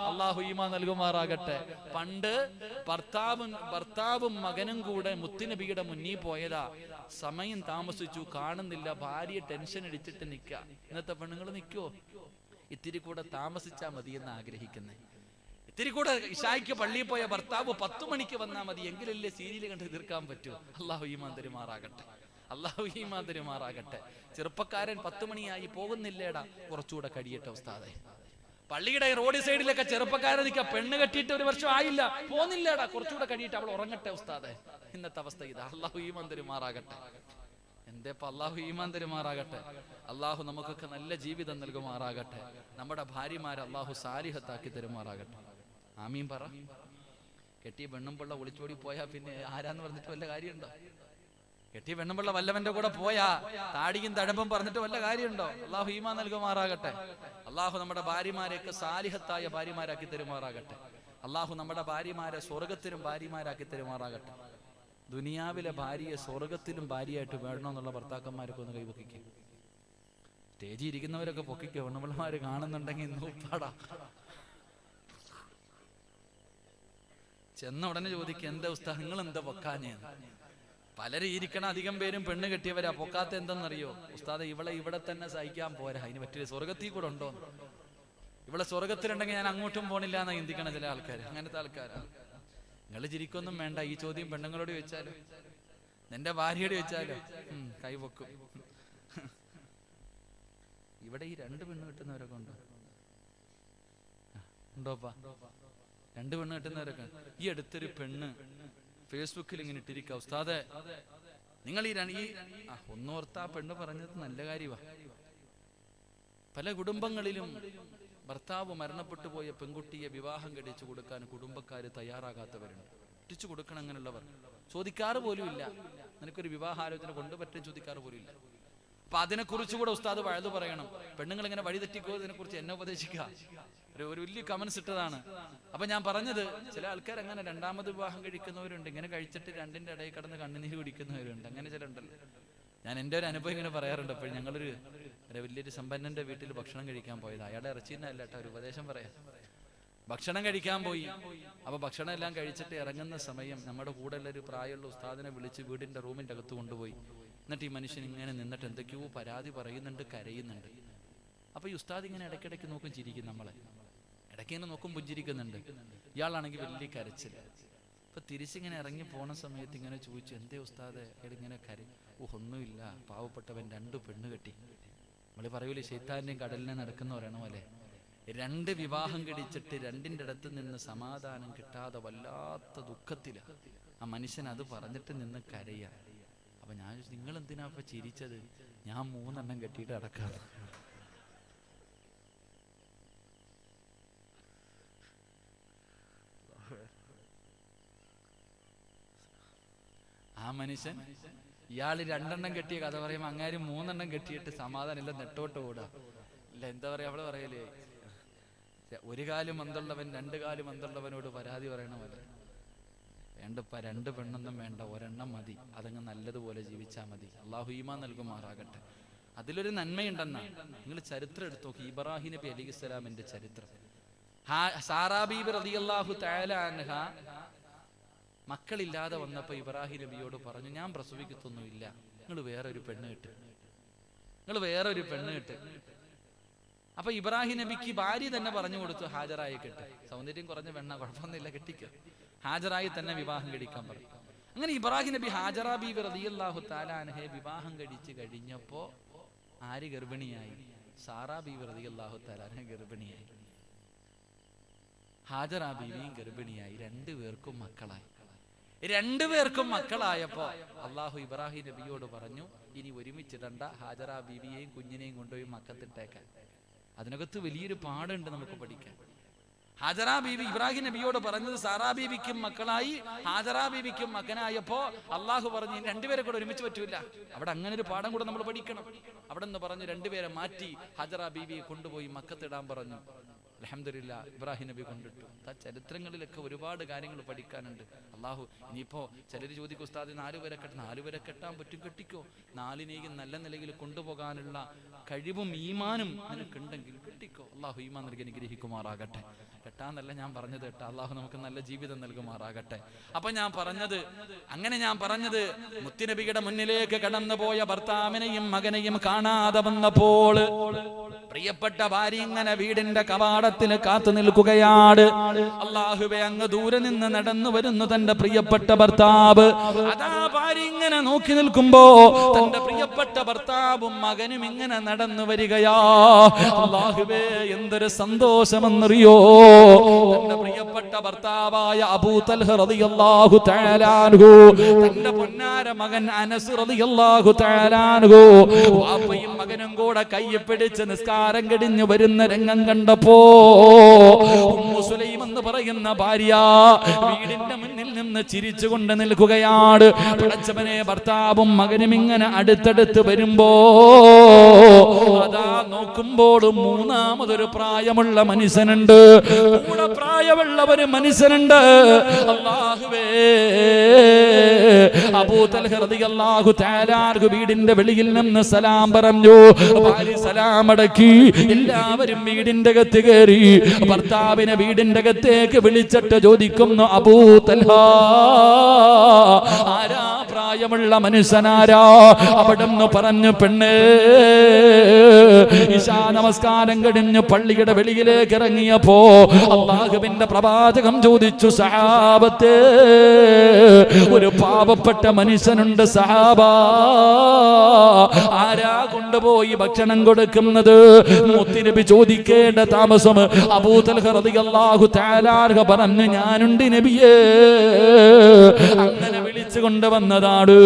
[SPEAKER 1] അല്ലാഹു ഈമാൻ നൽകുമാറാകട്ടെ. പണ്ട് ഭർത്താവും മകനും കൂടെ മുത്തുനബിയുടെ മുന്നിൽ പോയതാ. സമയം താമസിച്ചു, കാണുന്നില്ല. ഭാര്യ ടെൻഷൻ അടിച്ചിട്ട് നിൽക്ക. ഇന്നത്തെ പെണ്ണുങ്ങൾ നിൽക്കോ? ഇത്തിരി കൂടെ താമസിച്ചാ മതി എന്ന് ആഗ്രഹിക്കുന്നേ. ഇത്തിരി കൂടെ ഇശായ്ക്ക് പള്ളിയിൽ പോയ ഭർത്താവ് 10 മണിക്ക് വന്നാൽ മതി, എങ്കിലല്ലേ സീരിയൽ കണ്ട് തീർക്കാൻ പറ്റൂ. അല്ലാഹു ഈമാൻ തരുമാറാകട്ടെ. ചെറുപ്പക്കാരൻ 10 മണിയായി പോകുന്നില്ലേടാ, കുറച്ചുകൂടെ കഴിയട്ടെ ഉസ്താദേ. പള്ളിയുടെ റോഡ് സൈഡിലൊക്കെ ചെറുപ്പക്കാരെ നിൽക്കുക, പെണ്ണ് കെട്ടിയിട്ട് 1 വർഷം ആയില്ല, പോന്നില്ലേടാ, കുറച്ചുകൂടെ കഴിയിട്ട് അവൾ ഉറങ്ങട്ടെ ഉസ്താദേ. ഇന്നത്തെ അവസ്ഥ ഇതാ. അല്ലാഹു ഈമാൻ തരുമാറാകട്ടെ. അല്ലാഹു ഈമാൻ തരുമാറാകട്ടെ. അല്ലാഹു നമുക്കൊക്കെ നല്ല ജീവിതം നൽകുമാറാകട്ടെ. നമ്മുടെ ഭാര്യമാരെ അല്ലാഹു സാലിഹത്താക്കി തരുമാറാകട്ടെ. ആമീൻ പറ. കെട്ടിയ പെണ്ണുമ്പിള്ള ഒളിച്ചോടി പോയാ പിന്നെ ആരാന്ന് പറഞ്ഞിട്ട് വല്ല കാര്യമുണ്ടോ? കെട്ടിയ പെണ്ണുമ്പിള്ള വല്ലവന്റെ കൂടെ പോയാ താടിയും തഴമ്പും പറഞ്ഞിട്ട് വല്ല കാര്യമുണ്ടോ? അല്ലാഹു ഈമാൻ നൽകുമാറാകട്ടെ. അല്ലാഹു നമ്മുടെ ഭാര്യമാരെയൊക്കെ സാലിഹത്തായ ഭാര്യമാരാക്കി തരുമാറാകട്ടെ. അല്ലാഹു നമ്മുടെ ഭാര്യമാരെ സ്വർഗത്തിലും ഭാര്യമാരാക്കി തരുമാറാകട്ടെ. ദുനിയാവിലെ ഭാര്യയെ സ്വർഗത്തിലും ഭാര്യയായിട്ട് വേണമെന്നുള്ള ഭർത്താക്കന്മാരൊക്കെ ഒന്ന് കൈപൊക്കിക്കുക. സ്റ്റേജിൽ ഇരിക്കുന്നവരൊക്കെ പൊക്കിക്കോ. പെണ്ണുമ്പിള്ളമാര് കാണുന്നുണ്ടെങ്കിൽ നോപ്പാടാ. ചെന്ന ഉടനെ ചോദിക്കുക, എന്താ ഉസ്താദ് നിങ്ങൾ എന്താ പൊക്കാഞ്ഞ്? പലരും ഇരിക്കണം, അധികം പേരും പെണ്ണ് കെട്ടിയവരാ. പൊക്കാത്ത എന്തെന്നറിയോ ഉസ്താദ്? ഇവിടെ തന്നെ സഹിക്കാൻ പോരാ, അതിന് പറ്റില്ല. സ്വർഗത്തിൽ കൂടെ ഉണ്ടോ? ഇവിടെ സ്വർഗത്തിലുണ്ടെങ്കിൽ ഞാൻ അങ്ങോട്ടും പോണില്ല എന്നാ ചിന്തിക്കണം ചില ആൾക്കാർ. അങ്ങനത്തെ ആൾക്കാരാ. നിങ്ങൾ ചിരിക്കൊന്നും വേണ്ട. ഈ ചോദ്യം പെണ്ണുങ്ങളോട് ചോദിച്ചാലോ, നിന്റെ ഭാര്യയോട് ചോദിച്ചാലോ കൈപൊക്കും. ഇവിടെ ഈ 2 പെണ്ണ് കിട്ടുന്നവരൊക്കെ ഉണ്ടോപ്പാ? 2 പെണ്ണ് കിട്ടുന്നവരൊക്കെ. ഈ അടുത്തൊരു പെണ്ണ് ഫേസ്ബുക്കിൽ ഇങ്ങനെ ഇട്ടിരിക്കുക, ഉസ്താദെ നിങ്ങൾ ഈ ഒന്നോർത്താ പെണ്ണ് പറഞ്ഞത് നല്ല കാര്യമാണ്. പല കുടുംബങ്ങളിലും ഭർത്താവ് മരണപ്പെട്ടു പോയ പെൺകുട്ടിയെ വിവാഹം കഴിച്ചു കൊടുക്കാൻ കുടുംബക്കാര് തയ്യാറാകാത്തവരുണ്ട്. ഒറ്റിച്ചു കൊടുക്കണം അങ്ങനെയുള്ളവർ. ചോദിക്കാറ് പോലും ഇല്ല, നിനക്കൊരു വിവാഹാലോചന കൊണ്ടുപറ്റും ചോദിക്കാറ് പോലും ഇല്ല. അപ്പൊ അതിനെക്കുറിച്ച് കൂടെ ഉസ്താദ് വഴുതു പറയണം. പെണ്ണുങ്ങൾ ഇങ്ങനെ വഴി തെറ്റിക്കോ, ഇതിനെക്കുറിച്ച് എന്നെ ഉപദേശിക്കുക. ഒരു വലിയ കമന്റ്സ് ഇട്ടതാണ്. അപ്പൊ ഞാൻ പറഞ്ഞത്, ചില ആൾക്കാർ അങ്ങനെ 2ാമത് വിവാഹം കഴിക്കുന്നവരുണ്ട്. ഇങ്ങനെ കഴിച്ചിട്ട് 2ന്റെ ഇടയിൽ കിടന്ന് കണ്ണുനീര് കുടിക്കുന്നവരുണ്ട്. അങ്ങനെ ചില ഉണ്ടല്ലോ. ഞാൻ എൻ്റെ ഒരു അനുഭവം ഇങ്ങനെ പറയാറുണ്ട്. അപ്പോൾ ഞങ്ങളൊരു വലിയൊരു സമ്പന്നന്റെ വീട്ടിൽ ഭക്ഷണം കഴിക്കാൻ പോയത്. അയാളുടെ ഇറച്ചിന്നല്ല കേട്ടോ, ഒരു ഉപദേശം പറയാം. ഭക്ഷണം കഴിക്കാൻ പോയി. അപ്പൊ ഭക്ഷണം എല്ലാം കഴിച്ചിട്ട് ഇറങ്ങുന്ന സമയം നമ്മുടെ കൂടെ ഉള്ളൊരു പ്രായമുള്ള ഉസ്താദിനെ വിളിച്ച് വീടിന്റെ റൂമിന്റെ അകത്ത് കൊണ്ടുപോയി. എന്നിട്ട് ഈ മനുഷ്യൻ ഇങ്ങനെ നിന്നിട്ട് എന്തൊക്കെയോ പരാതി പറയുന്നുണ്ട്, കരയുന്നുണ്ട്. അപ്പൊ ഈ ഉസ്താദ് ഇങ്ങനെ ഇടയ്ക്കിടയ്ക്ക് നോക്കും, ചിരിക്കും. നമ്മളെ ഇടയ്ക്കിങ്ങനെ നോക്കും, പുഞ്ചിരിക്കുന്നുണ്ട്. ഇയാളാണെങ്കിൽ വലിയ കരച്ചിൽ. അപ്പൊ തിരിച്ചിങ്ങനെ ഇറങ്ങി പോണ സമയത്ത് ഇങ്ങനെ ചോദിച്ചു, എന്തേ ഉസ്താദ് ഇങ്ങനെ ഒന്നുമില്ല, പാവപ്പെട്ടവൻ 2 പെണ്ണ് കെട്ടി. നമ്മള് പറയൂലേ ശൈത്താന്റെയും കടലിനെ നടക്കുന്നവരാണ് പോലെ. 2 വിവാഹം കഴിച്ചിട്ട് 2ന്റെ അടുത്ത് നിന്ന് സമാധാനം കിട്ടാതെ വല്ലാത്ത ദുഃഖത്തില ആ മനുഷ്യൻ. അത് പറഞ്ഞിട്ട് നിന്ന് കരയാ. അപ്പൊ ഞാൻ ചോദിച്ചു, നിങ്ങൾ എന്തിനാ ഇപ്പൊ ചിരിച്ചത്? ഞാൻ 3 എണ്ണം കെട്ടിയിട്ട് അടക്കാം. ആ മനുഷ്യൻ ഇയാള് 2 എണ്ണം കെട്ടിയ കഥ പറയുമ്പോ അങ്ങാര് 3 എണ്ണം കെട്ടിയിട്ട് സമാധാനം ഇല്ല, നെട്ടോട്ട് ഓടാ. ഇല്ല എന്താ പറയാ, അവള് പറയലേ, 1 കാലും മന്തുള്ളവൻ 2 കാലും മന്തുള്ളവനോട് പരാതി പറയണ പോലെ. വേണ്ടപ്പ 2 പെണ്ണൊന്നും വേണ്ട, 1 എണ്ണം മതി, അതങ്ങ് നല്ലതുപോലെ ജീവിച്ചാൽ മതി. അള്ളാഹു ഈമാൻ നൽകുമാറാകട്ടെ. അതിലൊരു നന്മയുണ്ടെന്നാ. നിങ്ങൾ ചരിത്രം എടുത്തു നോക്കി, ഇബ്രാഹിം നബി അലൈഹിസ്സലാമിന്റെ ചരിത്രം. സാറാ ബീബി റളിയല്ലാഹു തആല അൻഹ മക്കളില്ലാതെ വന്നപ്പോ ഇബ്രാഹിം നബിയോട് പറഞ്ഞു, ഞാൻ പ്രസവിക്കത്തൊന്നുമില്ല, നിങ്ങൾ വേറൊരു പെണ്ണ് കിട്ട്. അപ്പൊ ഇബ്രാഹിം നബിക്ക് ഭാര്യ തന്നെ പറഞ്ഞു കൊടുത്തു, ഹാജറായി കെട്ട്, സൗന്ദര്യം കുറഞ്ഞ പെണ്ണ, കുഴപ്പമൊന്നുമില്ല, കെട്ടിക്കോ. ഹാജറായി തന്നെ വിവാഹം കഴിക്കാൻ പറഞ്ഞു. അങ്ങനെ ഇബ്രാഹിം നബി ഹാജറ ബീബി റളിയല്ലാഹു തആല അൻഹയെ വിവാഹം കഴിച്ച് കഴിഞ്ഞപ്പോ ആര് ഗർഭിണിയായി? സാറാ ബീബി റളിയല്ലാഹു തആല അൻഹ ഗർഭിണിയായി. ഹാജറ ബീവിയും ഗർഭിണിയായി. 2 പേർക്കും മക്കളായി. 2 പേർക്കും മക്കളായപ്പോ അള്ളാഹു ഇബ്രാഹിം നബിയോട് പറഞ്ഞു, ഇനി ഒരുമിച്ചിടണ്ട, ഹാജറ ബീവിയെയും കുഞ്ഞിനെയും കൊണ്ടുപോയി മക്കത്തിട്ടേക്കാൻ. അതിനകത്ത് വലിയൊരു പാടുണ്ട് നമുക്ക് പഠിക്കാൻ. ഹാജറ ബീവി ഇബ്രാഹിം നബിയോട് പറഞ്ഞത് സാറാ ബീവിക്കും മക്കളായി, ഹാജറ ബീവിക്കും മകനായപ്പോ അള്ളാഹു പറഞ്ഞു, 2 പേരെ കൂടെ ഒരുമിച്ച് പറ്റൂല. അവിടെ അങ്ങനെ ഒരു പാഠം കൂടെ നമ്മൾ പഠിക്കണം. അവിടെ നിന്ന് പറഞ്ഞു 2 പേരെ മാറ്റി ഹാജറ ബീവിയെ കൊണ്ടുപോയി മക്കത്തിടാൻ പറഞ്ഞു. അൽഹംദുലില്ലാ, ഇബ്രാഹിം നബി കൊണ്ടിട്ടു. ആ ചരിത്രങ്ങളിലൊക്കെ ഒരുപാട് കാര്യങ്ങൾ പഠിക്കാനുണ്ട്. അള്ളാഹു ഇനിയിപ്പോ ചിലർ ചോദിക്കും, ഉസ്താദ് 4 പേരെ കെട്ടണം. 4 പേരെ കെട്ടാൻ പറ്റും, കെട്ടിക്കോ. 4നെയും നല്ല നിലയിൽ കൊണ്ടുപോകാനുള്ള കഴിവും ഈമാനും നിനക്കുണ്ടെങ്കിൽ കെട്ടിക്കോ. അള്ളാഹു ഈമാൻ നൽകി അനുഗ്രഹിക്കുമാറാകട്ടെ. കെട്ടാന്നല്ല ഞാൻ പറഞ്ഞത് കേട്ടോ, അള്ളാഹു നമുക്ക് നല്ല ജീവിതം നൽകുമാറാകട്ടെ. അപ്പൊ ഞാൻ പറഞ്ഞത് മുത്തുനബിയുടെ മുന്നിലേക്ക് കടന്നുപോയ ഭർത്താവിനെയും മകനെയും കാണാതെ വന്നപ്പോൾ പ്രിയപ്പെട്ട ഭാര്യ ഇങ്ങനെ വീടിന്റെ കവാടത്തിൽ കാത്തു നിൽക്കുകയാണ്. അല്ലാഹുവേ, അങ്ങ് ദൂരെ നിന്ന് നടന്നു വരുന്നു തന്റെ പ്രിയപ്പെട്ട ഭർത്താവ്. അതാ ഭാര്യ ഇങ്ങനെ നോക്കി നിൽക്കുമ്പോ തന്റെ പ്രിയപ്പെട്ട ഭർത്താവും മകനും ഇങ്ങനെ നടന്നു വരികയാ. അല്ലാഹുവേ, എന്തൊരു സന്തോഷമെന്നറിയോ. തന്റെ പ്രിയപ്പെട്ട ഭർത്താവായ അബൂ തൽഹ റളിയല്ലാഹു തആല അൻഹു, തന്റെ പൊന്നാര മകൻ അനസ് റളിയല്ലാഹു തആല അൻഹു വാപ്പയും മകനും കൂടെ കയ്യിൽ പിടിച്ച് നിസ്കാരം കഴിഞ്ഞു വരുന്ന രംഗം കണ്ടപ്പോ ഉമ്മു സുലൈം എന്ന് പറയുന്ന ഭാര്യ വീടിന്റെ മുന്നിൽ നിന്ന് ചിരിച്ചുകൊണ്ട് നിൽക്കുകയാണ്. പടച്ചവനെ, ഭർത്താവും മകനും ഇങ്ങനെ അടുത്തടുത്ത് വരുമ്പോ അതാ നോക്കുമ്പോൾ 3-മതൊരു പ്രായമുള്ള മനുഷ്യനുണ്ട്, കൂടെ പ്രായമുള്ള ഒരു മനുഷ്യനുണ്ട്. അല്ലാഹുവേ, അബൂ തൽഹ റളിയല്ലാഹു തആല അൻഹു വീടിന്റെ വെളിയിൽ നിന്ന് സലാം പറഞ്ഞു. ഭാര്യ സലാം അടക്കി. എല്ലാവരും വീടിന്റെ അകത്ത് കയറി. ഭർത്താവിനെ വീടിന്റെ അകത്തേക്ക് വിളിച്ചിട്ട് ചോദിക്കുന്നു, അബൂ തൽഹ, ആരാ പ്രായമുള്ള മനുഷ്യനാരാ? അവിടെന്ന് പറഞ്ഞു, പെണ്ണേ, ഇശാ നമസ്കാരം കഴിഞ്ഞ് പള്ളിയുടെ വെളിയിലേക്ക് ഇറങ്ങിയപ്പോ അല്ലാഹുവിന്റെ പ്രവാചകം ചോദിച്ചു, സഹാബത്തെ, ഒരു പാവപ്പെട്ട മനുഷ്യനുണ്ട് സഹാബ, ആരാ കൊണ്ടുപോയി ഭക്ഷണം കൊടുക്കുന്നത്? മുത്തുനബി ചോദിക്കേണ്ട താമസം അബൂ തൽഹ റളിയല്ലാഹു തആല അൻഹു പറഞ്ഞു, ഞാനുണ്ട് നബിയേ. അങ്ങനെ വിളിച്ചു കൊണ്ടുവന്നതാണ്.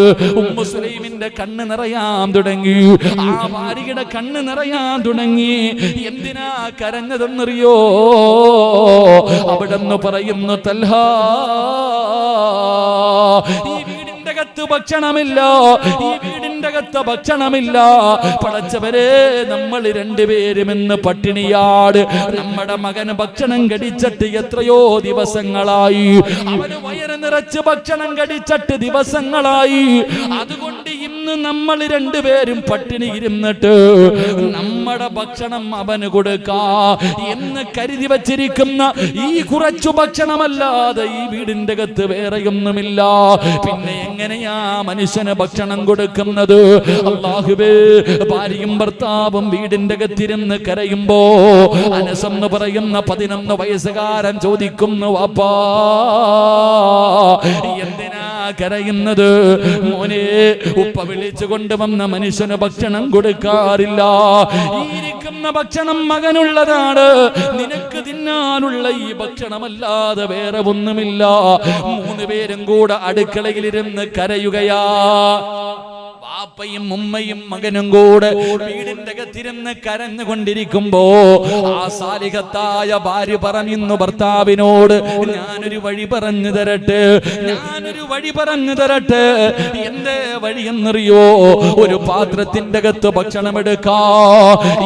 [SPEAKER 1] ഉമ്മു സുലൈമിന്റെ കണ്ണ് നിറയാൻ തുടങ്ങി. ആ ഭാര്യയുടെ കണ്ണ് നിറയാൻ തുടങ്ങി. എന്തിനാ കരഞ്ഞതെന്നറിയോ? അവിടെന്ന് പറയുന്നു, തൽഹ, ഈ വീടിന്റെ അകത്ത് ഭക്ഷണമില്ല, ഈ വീടിന്റെ അകത്ത് ഭക്ഷണമില്ല. പടച്ചവരെ, നമ്മൾ 2 പേരും ഇന്ന് പട്ടിണിയാട്. നമ്മുടെ മകന് ഭക്ഷണം കടിച്ചിട്ട് എത്രയോ ദിവസങ്ങളായി. അവന് വയറ് നിറച്ച് ഭക്ഷണം കടിച്ചിട്ട് ദിവസങ്ങളായി. അതുകൊണ്ട് ഇന്ന് നമ്മൾ 2 പേരും പട്ടിണി ഇരുന്നിട്ട് നമ്മുടെ ഭക്ഷണം അവന് കൊടുക്കാ എന്ന് കരുതി വച്ചിരിക്കുന്ന ഈ കുറച്ചു ഭക്ഷണമല്ലാതെ ഈ വീടിന്റെ അകത്ത് വേറെയൊന്നുമില്ല. പിന്നെ എങ്ങനെയാ മനുഷ്യന് ഭക്ഷണം കൊടുക്കുന്നത്? അല്ലാഹുവേ, ഭാര്യയും ഭർത്താവും വീടിന്റെ അകത്തിരുന്ന് കരയുമ്പോ അനസ് എന്ന് പറയുന്ന 11 വയസ്സുകാരൻ ചോദിക്കുന്നു, വാപ്പാ, എന്തിനാ കരയുന്നത്? മോനെ, ഉപ്പ വിളിച്ചു കൊണ്ടുവന്ന മനുഷ്യന് ഭക്ഷണം കൊടുക്കാറില്ല. ഇരിക്കുന്ന ഭക്ഷണം മകനുള്ളതാണ്, നിനക്ക് തിന്നാനുള്ള ഈ ഭക്ഷണമല്ലാതെ വേറെ ഒന്നുമില്ല. 3 പേരും കൂടെ അടുക്കളയിലിരുന്ന് കരയുകയാ. വാപ്പയും ഉമ്മയും മകനും കൂടെ വീടിന്റെ അകത്തിരുന്ന് കരഞ്ഞുകൊണ്ടിരിക്കുമ്പോ ആ സാലിഹത്തായ ഭാര്യ പറഞ്ഞു ഭർത്താവിനോട്, ഞാനൊരു വഴി പറഞ്ഞു തരട്ടെ, ഞാനൊരു വഴി പറഞ്ഞു തരട്ടെ. എന്തേ വഴിയെന്നറിയോ? ഒരു പാത്രത്തിന്റെ അകത്ത് ഭക്ഷണം എടുക്കാ,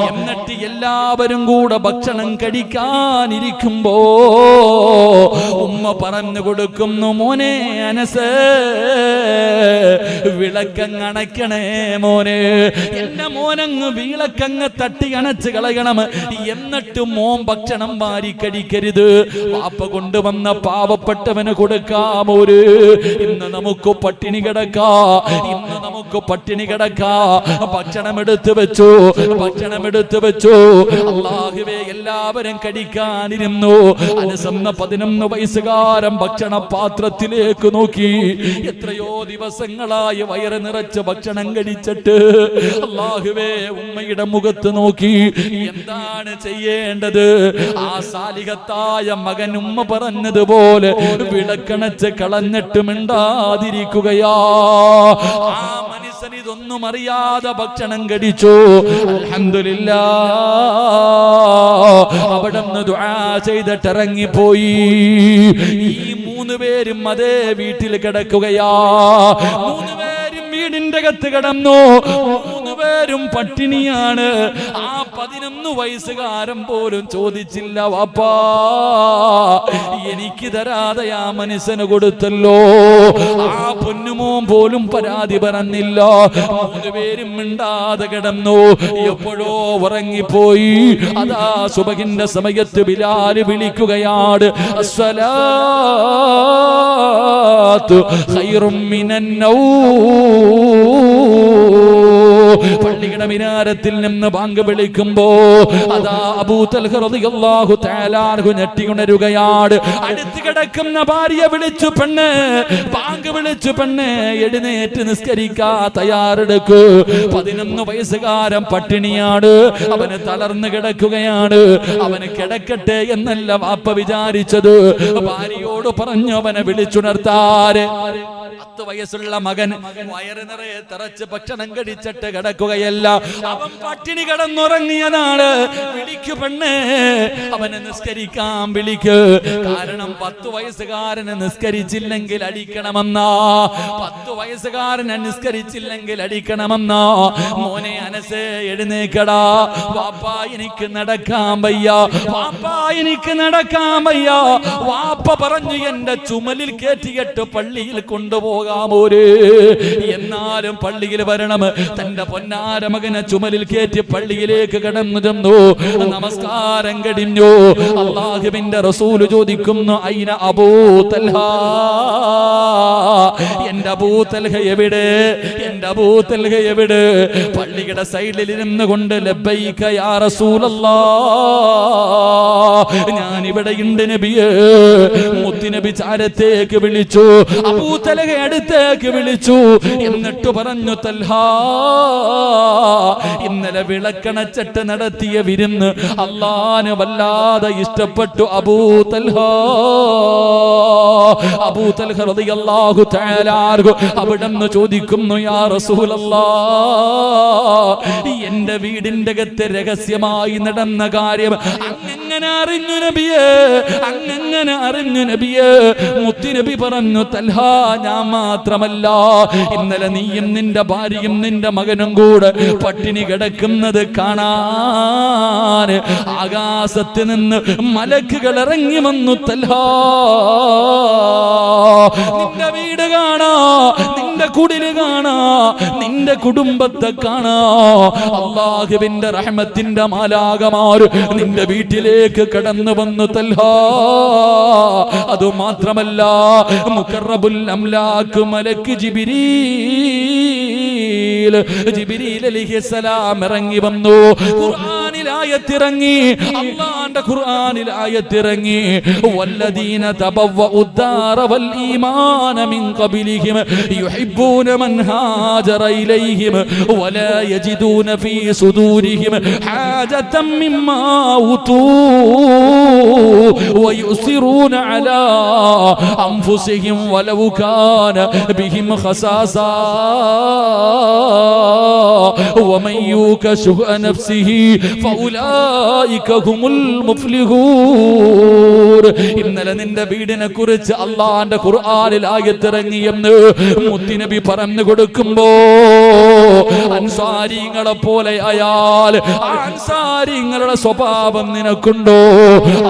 [SPEAKER 1] എന്നിട്ട് എല്ലാവരും കൂടെ ഭക്ഷണം കഴിക്കാനിരിക്കുമ്പോ ഉമ്മ പറഞ്ഞു കൊടുക്കുന്നു, മോനെ അനസ്, വിളക്കങ്ങണയ്ക്കണേ മോനെ, എന്റെ മോനങ്ങ് വിളക്കങ്ങ് തട്ടി അണച്ച് കളയണം, എന്നിട്ട് മോൻ ഭക്ഷണം വാരി കഴിക്കരുത്. വാപ്പ കൊണ്ടുവന്ന പാവപ്പെട്ടവന് കൊടുക്കാമോര്. ഇന്ന് നമുക്ക് പട്ടിണി കിടക്കാ, ഇന്ന് നമുക്ക് പട്ടിണി കിടക്കാ. ഭക്ഷണം എടുത്തു വെച്ചു, ഭക്ഷണം എടുത്തു വെച്ചു. അല്ലാഹുവേ, എല്ലാവരും കഴിക്കാനിരുന്നു. അനുസന്ന 11 വയസ്സുകാരൻ ഭക്ഷണ പാത്രത്തിലേക്ക് നോക്കി. എത്രയോ ദിവസങ്ങളായി വയറ് നിറച്ച് ഭക്ഷണം കഴിച്ചിട്ട് അല്ലാഹുവേ ഉമ്മയുടെ മുഖത്ത് നോക്കി. എന്താണ് ചെയ്യേണ്ടത്? ആ സാലിഹത്തായ മകൻ ഉമ്മ പറഞ്ഞതുപോലെ വിളക്കണച്ച് കളഞ്ഞിട്ട് മിണ്ടാതിരിക്കുകയാ. ആ മനുഷ്യൻ ഇതൊന്നും അറിയാതെ ഭക്ഷണം കഴിച്ചു. അൽഹംദുലില്ലാഹ്, അവിടുന്ന് ദുആ ചെയ്തിട്ട് ഇറങ്ങിപ്പോയി. ഈ 3 പേരും അതേ വീട്ടിൽ കിടക്കുകയാ. 3 പേരും വീടിന്റെ അകത്ത് കിടന്നു. 3 പേരും പട്ടിണിയാണ്. ആ 11 വയസ്സുകാരൻ പോലും ചോദിച്ചില്ല, വാപ്പാ എനിക്ക് തരാതെ ആ മനുഷ്യന് കൊടുത്തല്ലോ. ആ പൊന്നുമോൻ പോലും പരാതി പറഞ്ഞില്ല. 3 പേരും മിണ്ടാതെ കിടന്നു. എപ്പോഴോ ഉറങ്ങിപ്പോയി. അതാ സുബഹിന്റെ സമയത്ത് ബിലാൽ വിളിക്കുകയാണ്, അസ്സലാത്തു ഖൈറും മിനൻ നൗം. പള്ളിയുടെ മിനാരത്തിൽ നിന്ന് ബാങ്ക് വിളിക്കുമ്പോ അതാ അബൂ തൽഹ റളിയല്ലാഹു തആല അൻഹു ഞെട്ടിയുണരുകയാണ്. അടുത്ത് കിടക്കുന്ന ഭാര്യ വിളിച്ചു, പെണ്ണ്, ബാങ്ക് വിളിച്ചു, പെണ്ണ്, എഴുന്നേറ്റ് നിസ്കരിക്കാ തയ്യാറെടുക്കൂ. 11 വയസ്സുകാരൻ പട്ടിണിയാണ്. അവന് തളർന്നു കിടക്കുകയാണ്. അവന് കിടക്കട്ടെ എന്നല്ല വാപ്പ വിചാരിച്ചത്. ഭാര്യയോട് പറഞ്ഞു അവനെ വിളിച്ചുണർത്താറ്. 10 വയസ്സുള്ള മകൻ വയറ് നിറയെ തറച്ച് ഭക്ഷണം കഴിച്ചിട്ട് കിടക്കുകയല്ല, അവൻ പട്ടിണി കിടന്നുറങ്ങിയതാണ്. വിളിക്കു പെണ്ണ്, അവനെ നിസ്കരിക്കാൻ വിളിക്ക്. കാരണം 10 വയസ്സുകാരന് നിസ്കരിച്ചില്ലെങ്കിൽ അടിക്കണമെന്നാ. 10 വയസ്സുകാരനെ നിസ്കരിച്ചില്ലെങ്കിൽ അടിക്കണമെന്നാ. മോനെ അനസേ, എഴുന്നേക്കടാ. വാപ്പാ എനിക്ക് നടക്കാൻ വയ്യ, വാപ്പാ എനിക്ക് നടക്കാൻ വയ്യ. വാപ്പ പറഞ്ഞു എന്റെ ചുമലിൽ കയറ്റിയിട്ട് പള്ളിയിൽ കൊണ്ടുപോകാമോര്. എന്നാലും പള്ളിയിൽ വരണം. തന്റെ പൊന്നാര മകനെ ചുമലിൽ കയറ്റി പള്ളിയിലേക്ക് കടന്നു ചെന്നു. നമസ്കാരം കഴിഞ്ഞു. അല്ലാഹുവിന്റെ റസൂൽ ചോദിക്കുന്നു, ഐന അബൂ തൽഹ, എന്റെ അബൂ തൽഹ എവിടെ? എന്റെ അബൂ തൽഹ എവിടെ? പള്ളിയുടെ സൈഡിൽ ഇരുന്നു കൊണ്ട് ലബ്ബൈക യാ റസൂലല്ലാഹ്, ഞാൻ ഇവിടെയുണ്ട് നബിയേ. മുത്തുനബി ചാരത്തേക്ക് വിളിച്ചു. അബൂ തൽഹ അടുത്തേക്ക് വിളിച്ചു. എന്നിട്ട് പറഞ്ഞു, തൽഹ, ഇന്നലെ വിളക്കണച്ചിട്ട് നടത്തിയ വിരുന്ന് അല്ലാഹുവിന് വല്ലാതെ ഇഷ്ടപ്പെട്ടു. അബൂ തൽഹ, അബൂ തൽഹ റളിയല്ലാഹു തആല അൻഹു അവിടുന്ന് ചോദിക്കുന്നു, യാ റസൂലല്ലാഹ്, എന്റെ വീടിന്റെ അകത്ത് രഹസ്യമായി നടന്ന കാര്യം അങ്ങനെ അറിഞ്ഞു നബിയേ, അങ്ങനെ അറിഞ്ഞു നബിയേ. മുത്തുനബി പറഞ്ഞു, തൽഹ, ഞാൻ മാത്രമല്ല, ഇന്നലെ നീയും നിന്റെ ഭാര്യയും നിന്റെ മകനും കൂടെ പട്ടിണി കിടക്കുന്നത് കാണാൻ ആകാശത്ത് നിന്ന് മലക്കുകൾ ഇറങ്ങി വന്നു. തൽഹ, നിന്റെ വീട് കാണാ, നിന്റെ കുടില് കാണാ, നിന്റെ കുടുംബത്തെ കാണാ. അല്ലാഹുവിന്റെ റഹ്മത്തിന്റെ മാലാകമാർ നിന്റെ വീട്ടിലേക്ക് കടന്നു വന്നു. തൽഹ, അതുമാത്രമല്ല, മുഖറബുൽ അംലാക്ക് മലക്ക് ജിബ്രീൽ അലൈഹിസ്സലാം ഇറങ്ങി വന്നു. ഖുർആനിൽ ആയത്തിറങ്ങി, അല്ലാഹുവിന്റെ ഖുർആനിൽ ആയത്തിറങ്ങി, വല്ലദീന തബവ്വഉദ്ദാറ വൽ ഈമാന മിൻ ഖബലിഹിം യുഹിബ്ബൂന മൻ ഹാജറ ഇലൈഹിം വലാ യജിദൂന ഫീ സുദൂരിഹിം ഹാജതൻ മിമ്മാ ഊതൂ വയുസിറൂന അലാ അൻഫുസിഹിം വലൗ കാന ബിഹിം ഖസാസാ വമൻ യൂക ശുഹ നഫ്സിഹി ഫൗലൈക ഹുമുൽ മുഫ്ലിഹൂൻ. ഇന്നലെ നിന്റെ വീടിനെ കുറിച്ച് അല്ലാഹുവിന്റെ ഖുർആനിൽ ആയത്തിറങ്ങിയെന്ന് മുത്തുനബി പറഞ്ഞു കൊടുക്കുമ്പോ അൻസാരികളെ പോലെ അയാൾ അൻസാരികളുടെ സ്വഭാവം നിനക്കുണ്ടോ?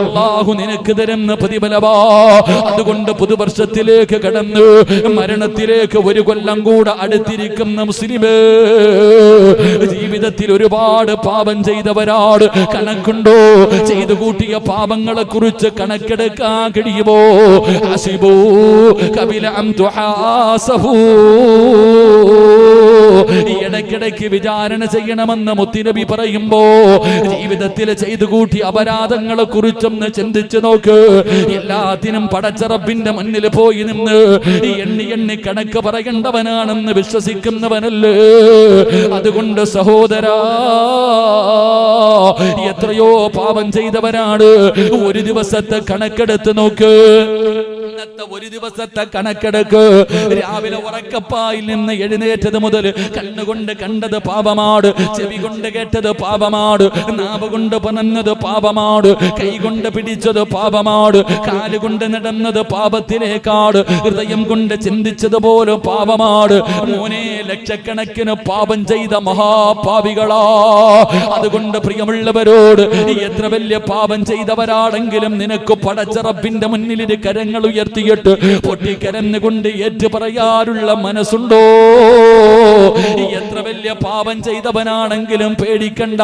[SPEAKER 1] അല്ലാഹു നിനക്ക് തരുന്ന പ്രതിഫലമാ. അതുകൊണ്ട് പുതുവർഷത്തിലേക്ക് കടന്ന് മരണത്തിലേക്ക് ഒരു കൊല്ലം കൂടെ അടുത്തിരിക്കുന്ന മുസ്ലിമേ, ജീവിതത്തിൽ ഒരുപാട് പാപം ചെയ്തവരാട് കണക്കുണ്ടോ? ചെയ്തു കൂട്ടിയ പാപങ്ങളെ കുറിച്ച് കണക്കെടുക്കാൻ കഴിയുമോ? ഹസിബൂ കബില അൻ തുഹാസബൂ. ഇടയ്ക്കിടയ്ക്ക് വിചാരണ ചെയ്യണമെന്ന് മുത്തുനബി പറയുമ്പോ ജീവിതത്തിൽ ചെയ്തു കൂട്ടിയ അപരാധങ്ങളെ കുറിച്ചൊന്ന് ചിന്തിച്ചു നോക്ക്. എല്ലാത്തിനും പടച്ച റബ്ബിന്റെ മുന്നിൽ പോയി നിന്ന് എണ്ണി എണ്ണി കണക്ക് പറയേണ്ടവനാണെന്ന് വിശ്വസിക്കുന്നവനല്ലേ? അതുകൊണ്ട് സഹോദരാ, എത്രയോ പാപം ചെയ്തവരാണ്. ഒരു ദിവസത്തെ കണക്കെടുത്ത് നോക്ക്. ഒരു ദിവസത്തെ കണക്കെടുക്ക്. രാവിലെ ഉറക്കപ്പായിൽ നിന്ന് എഴുന്നേറ്റത് മുതൽ കണ്ണുകൊണ്ട് കണ്ടത് പാപമാണ്, ചെവി കൊണ്ട് കേട്ടത് പാപമാണ്, നാവ് കൊണ്ട് പനഞ്ഞത് പാപമാണ്, കൈ കൊണ്ട് പിടിച്ചത് പാപമാണ്, കാലുകൊണ്ട് നടന്നത് പാപത്തിലേക്കാട്, ഹൃദയം കൊണ്ട് ചിന്തിച്ചതുപോലെ പാപമാണ്. മോനെ, ലക്ഷക്കണക്കിന് പാപം ചെയ്ത മഹാപാപികളാ. അതുകൊണ്ട് പ്രിയമുള്ളവരോട്, എത്ര വലിയ പാപം ചെയ്തവരാണെങ്കിലും നിനക്ക് പടച്ച റബ്ബിന്റെ മുന്നിൽ ഇരു കരങ്ങൾ ഉയർത്തിയിട്ട് പൊട്ടിക്കരന്നുകൊണ്ട് ഏറ്റു പറയാനുള്ള മനസ്സുണ്ടോ? എത്ര വലിയ പാപം ചെയ്തവനാണെങ്കിലും പേടിക്കണ്ട.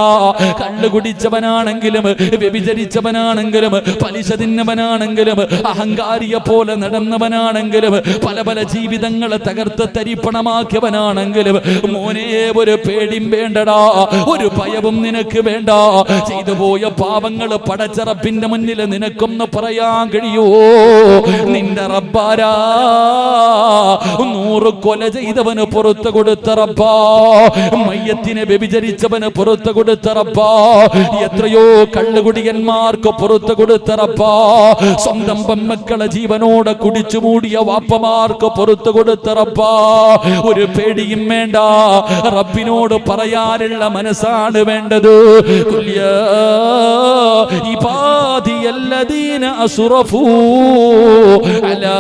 [SPEAKER 1] കള്ളു കുടിച്ചവനാണെങ്കിലും വ്യഭിചരിച്ചവനാണെങ്കിലും പലിശ തിന്നവനാണെങ്കിലും അഹങ്കാരിയെ പോലെ നടന്നവനാണെങ്കിലും പല പല ജീവിതങ്ങളെ തകർത്ത് തരിപ്പണമാക്കിയവനാണെങ്കിലും മോനെ, ഒരു പേടിയും വേണ്ടടാ, ഒരു ഭയവും നിനക്ക് വേണ്ട. ചെയ്തു പോയ പാപങ്ങൾ പടച്ച റബ്ബിന്റെ മുന്നിൽ നിനക്കൊന്ന് പറയാൻ കഴിയുമോ? നിന്റെ റബ്ബാരാ? 100 കൊല ചെയ്തവന് പുറത്തു കൊടുത്ത റബ്ബാ, മയ്യത്തിനെ വ്യഭിചരിച്ചവന് പുറത്തു കൊടുത്ത റബ്ബാ, എത്രയോ കള്ളുകുടിയന്മാർക്ക് പുറത്തു കൊടുത്ത റബ്ബാ, സ്വന്തം പെൺമക്കളെ ജീവനോടെ കുടിച്ചു മൂടിയ വാപ്പമാർക്ക് പുറത്തു കൊടുത്ത റബ്ബാ. ഒരു പേടിയും വേണ്ട, റബ്ബിനോട് പറയാനുള്ള മനസ്സാണ് വേണ്ടത്. കുല്യാ ഇബാദിയല്ലദീന അസ്റഫൂ അലാ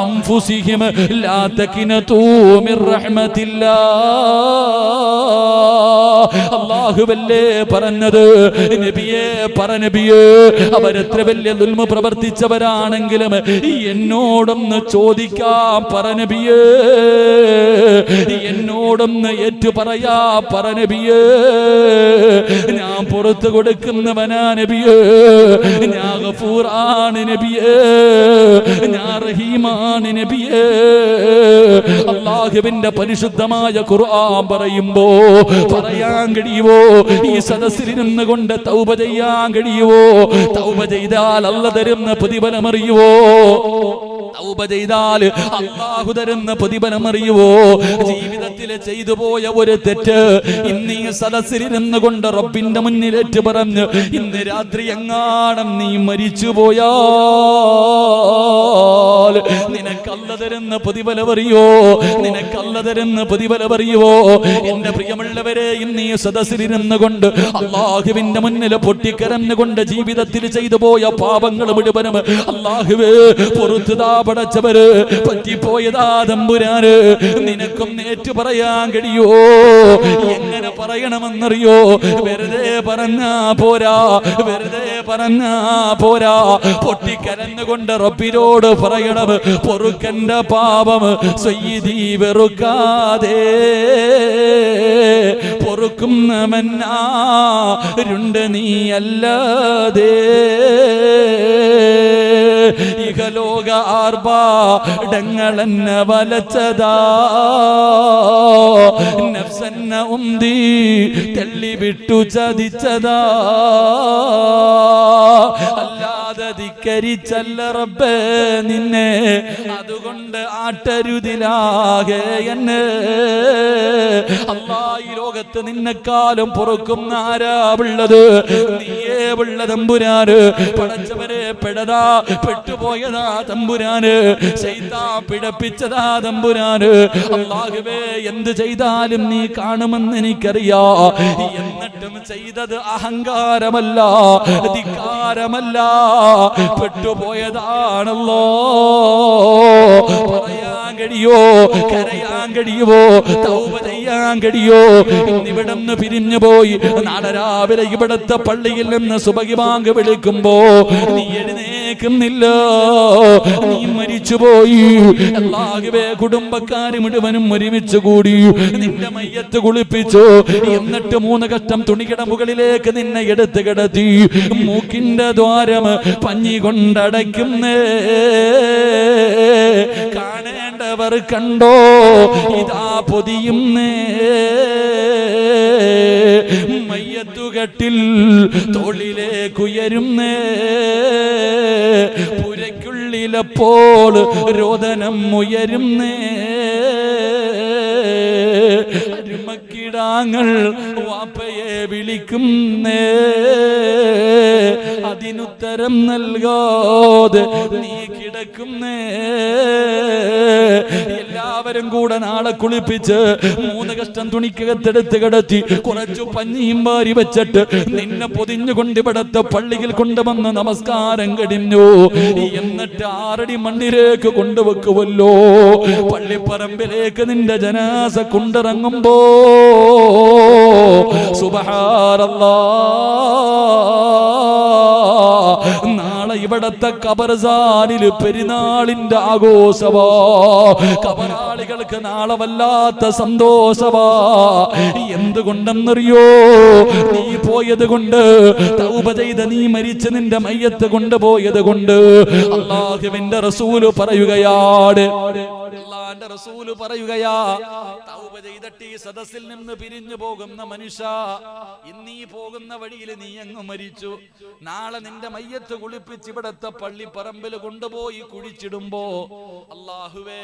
[SPEAKER 1] അൻഫുസിഹിം ലാ തഖ്നതൂ മിർ റഹ്മത്തില്ലാഹ്. അല്ലാഹുവല്ലേ പറഞ്ഞത്? നബിയേ, നബിയേ, അവരെത്ര വലിയ ദുൽമ പ്രവർത്തിച്ചവരാണെങ്കിലും എന്നോടൊന്ന് ചോദിക്കാൻ നബിയേ, എന്നോടൊന്ന് ഏറ്റു പറയാ നബിയേ. ഞാൻ പുറത്തു കൊടുക്കുന്നവനാ നബിയേ, ഞാൻ ഗഫൂറാണ് നബിയേ, ഞാൻ റഹീമാണ് നബിയേ. അല്ലാഹുവിന്റെ പരിശുദ്ധമായ ഖുർആൻ പറയുമ്പോ പറയാൻ കഴിയുവോ? ഈ സദസ്സിൽ നിന്നുകൊണ്ട് തൗബ ചെയ്യാൻ കഴിയുവോ? തൗബ ചെയ്താൽ അല്ലാഹു തരുന്ന പ്രതിഫലം അറിയുവോ? തൗബ ചെയ്താൽ അല്ലാഹു തരുന്ന പ്രതിഫലം അറിയുവോ? ജീവിതത്തിൽ ചെയ്തു പോയ ഒരു തെറ്റ് ഇന്ന് ഈ സദസ്സിൽ നിന്നുകൊണ്ട് റബ്ബിന്റെ മുന്നിൽ ഏറ്റു പറഞ്ഞ് ഇന്ന് രാത്രി എങ്ങാനും നീ മരിച്ചു പോയാൽ നിനക്ക് അല്ലാഹു തരുന്ന പ്രതിഫലം അറിയോ? നിനക്ക് അല്ലാഹു തരുന്ന പ്രതിഫലം അറിയുവോ? എന്റെ പ്രിയമുള്ളവരെ, ഇന്ന് ഈ സദസ്സിൽ നിന്നുകൊണ്ട് അല്ലാഹുവിന്റെ മുന്നിൽ പൊട്ടിക്കരഞ്ഞുകൊണ്ട് ജീവിതത്തിൽ ചെയ്തു പോയ പാപങ്ങൾ മുഴുവനും അല്ലാഹുവേ പുറത്തുതാ പടച്ചവര്, പറ്റിപ്പോയതാ തമ്പുരാന്, നിനക്കും ഏറ്റു പറയാൻ കഴിയോ? എങ്ങനെ പറയണമെന്നറിയോ? വെറുതെ പറഞ്ഞാ പോരാ, വെറുതെ പറഞ്ഞാ പോരാ. പൊട്ടിക്കരഞ്ഞുകൊണ്ട് റബ്ബിനോട് പറയണം, പൊറുക്കന്റെ പാപം സയ്യിദി വെറുക്കാതെ പൊറുക്കുന്നവനാരുണ്ട് നീ അല്ലാതെ. ഇഹ ഇഹലോക ആർഭാടങ്ങളെന്നെ വലച്ചതാ, നഫ്സെന്നെ ഉന്തി തള്ളിവിട്ടു ചതിച്ചതാ, അല്ലാതെ ധിക്കരിച്ചല്ല റബ്ബേ നിന്നെ, അതുകൊണ്ട് ആട്ടരുതിലാകെ എന്നെ. അല്ലാ, ഈ ലോകത്ത് നിന്നെക്കാലം പൊറുക്കുന്ന ആരാവുള്ളത്? നീയേ ഉള്ള തമ്പുരാന്. പടച്ചവരെ പെടതാ പെട്ടുപോയതാ തമ്പുരാന്, ശൈത്താൻ പിഴപ്പിച്ചതാ തമ്പുരാന്. അല്ലാഹുവേ, എന്ത് ചെയ്താലും നീ കാണുമെന്ന് എനിക്കറിയാ, എന്നിട്ടും ചെയ്തത് അഹങ്കാരമല്ല, ധിക്കാരമല്ല, പെട്ടുപോയതാണല്ലോ. പറയാൻ കഴിയോ, കരയാൻ കഴിയുമോ, തൗബ ചെയ്യാൻ കഴിയോ? ഇന്നിവിടുന്ന് പിരിഞ്ഞു പോയി നാളെ രാവിലെ ഇവിടത്തെ പള്ളിയിൽ നിന്ന് സുബഹി ബാങ്ക് വിളിക്കുമ്പോ നീ എഴുന്നേക്കുന്നില്ല, നീ മരിച്ചുപോയി. അല്ലാഹുവേ, കുടുംബക്കാര് മുഴുവനും ഒരുമിച്ച് കൂടി നിന്റെ മയ്യത്ത് കുളിപ്പിച്ചു, എന്നിട്ട് 3 കഷ്ടം തുണിയുടെ മുകളിലേക്ക് നിന്നെ എടുത്ത് കിടത്തി, മൂക്കിന്റെ ദ്വാരം പഞ്ഞി കൊണ്ടടയ്ക്കുന്നേ. കാണേണ്ടവർ കണ്ടോ, ഇതാ പൊതിയുന്നേ. മയ്യത്തുകട്ടിൽ തോളിലേക്കുയരുന്നേ, പുരയ്ക്കുള്ളിലപ്പോൾ രോദനം ഉയരുന്നേ. അരുമക്കിടാങ്ങൾ വാപ്പയെ വിളിക്കുന്നേ, അതിനുത്തരം നൽകാതെ നീ കിടക്കുന്നേ. എല്ലാവരും കൂടെ നാളെ കുളിപ്പിച്ച് 3 കഷ്ടം തുണിക്കകത്തെടുത്ത് കിടത്തി കുറച്ചു പഞ്ഞിയും വാരി വെച്ചിട്ട് നിന്നെ പൊതിഞ്ഞുകൊണ്ട് ഇവിടത്തെ പള്ളിയിൽ കൊണ്ടുവന്ന് നമസ്കാരം കഴിഞ്ഞു. എന്നിട്ട് 6 അടി മണ്ണിലേക്ക് കൊണ്ടുവെക്കുമല്ലോ. പള്ളിപ്പറമ്പിലേക്ക് നിന്റെ ജനാസ കൊണ്ടിറങ്ങുമ്പോ സുബ്ഹാനല്ലാഹ്, നാളെ ഇവിടത്തെ ഖബർസാനില് പെരുന്നാളിന്റെ ആഘോഷവാ. ഖബറാളികൾക്ക് നാളെ വല്ലാത്ത സന്തോഷവാ. എന്തുകൊണ്ടെന്നറിയോ? നീ പോയത് കൊണ്ട്, തൗബ ചെയ്ത് നീ മരിച്ച് നിന്റെ മയ്യത്ത് കൊണ്ടുപോയത് കൊണ്ട്. അല്ലാഹുവിന്റെ റസൂല് പറയുകയാണ്, അല്ലാഹുവിന്റെ റസൂല് പറയുകയാ, തൗബ ചെയ്തിട്ട് ഈ സദസ്സിൽ നിന്ന് പിരിഞ്ഞു പോകുന്ന മനുഷ്യ, ഇന്നീ പോകുന്ന വഴിയിൽ നീ അങ്ങ് മരിച്ചു, നാളെ നിന്റെ മയ്യത്ത് കുളിപ്പിച്ച് ഇവിടത്തെ പള്ളിപ്പറമ്പിൽ കൊണ്ടുപോയി കുഴിച്ചിടുമ്പോ, അല്ലാഹുവേ,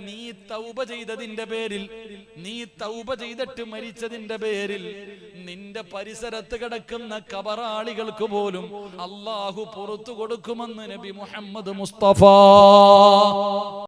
[SPEAKER 1] നീ തൗബ ചെയ്തതിന്റെ പേരിൽ, നീ തൗബ ചെയ്തിട്ട് മരിച്ചതിന്റെ പേരിൽ നിന്റെ പരിസരത്ത് കിടക്കുന്ന ഖബറാളികൾക്ക് പോലും അല്ലാഹു പുറത്തു കൊടുക്കുമെന്ന് നബി മുഹമ്മദ് മുസ്തഫ.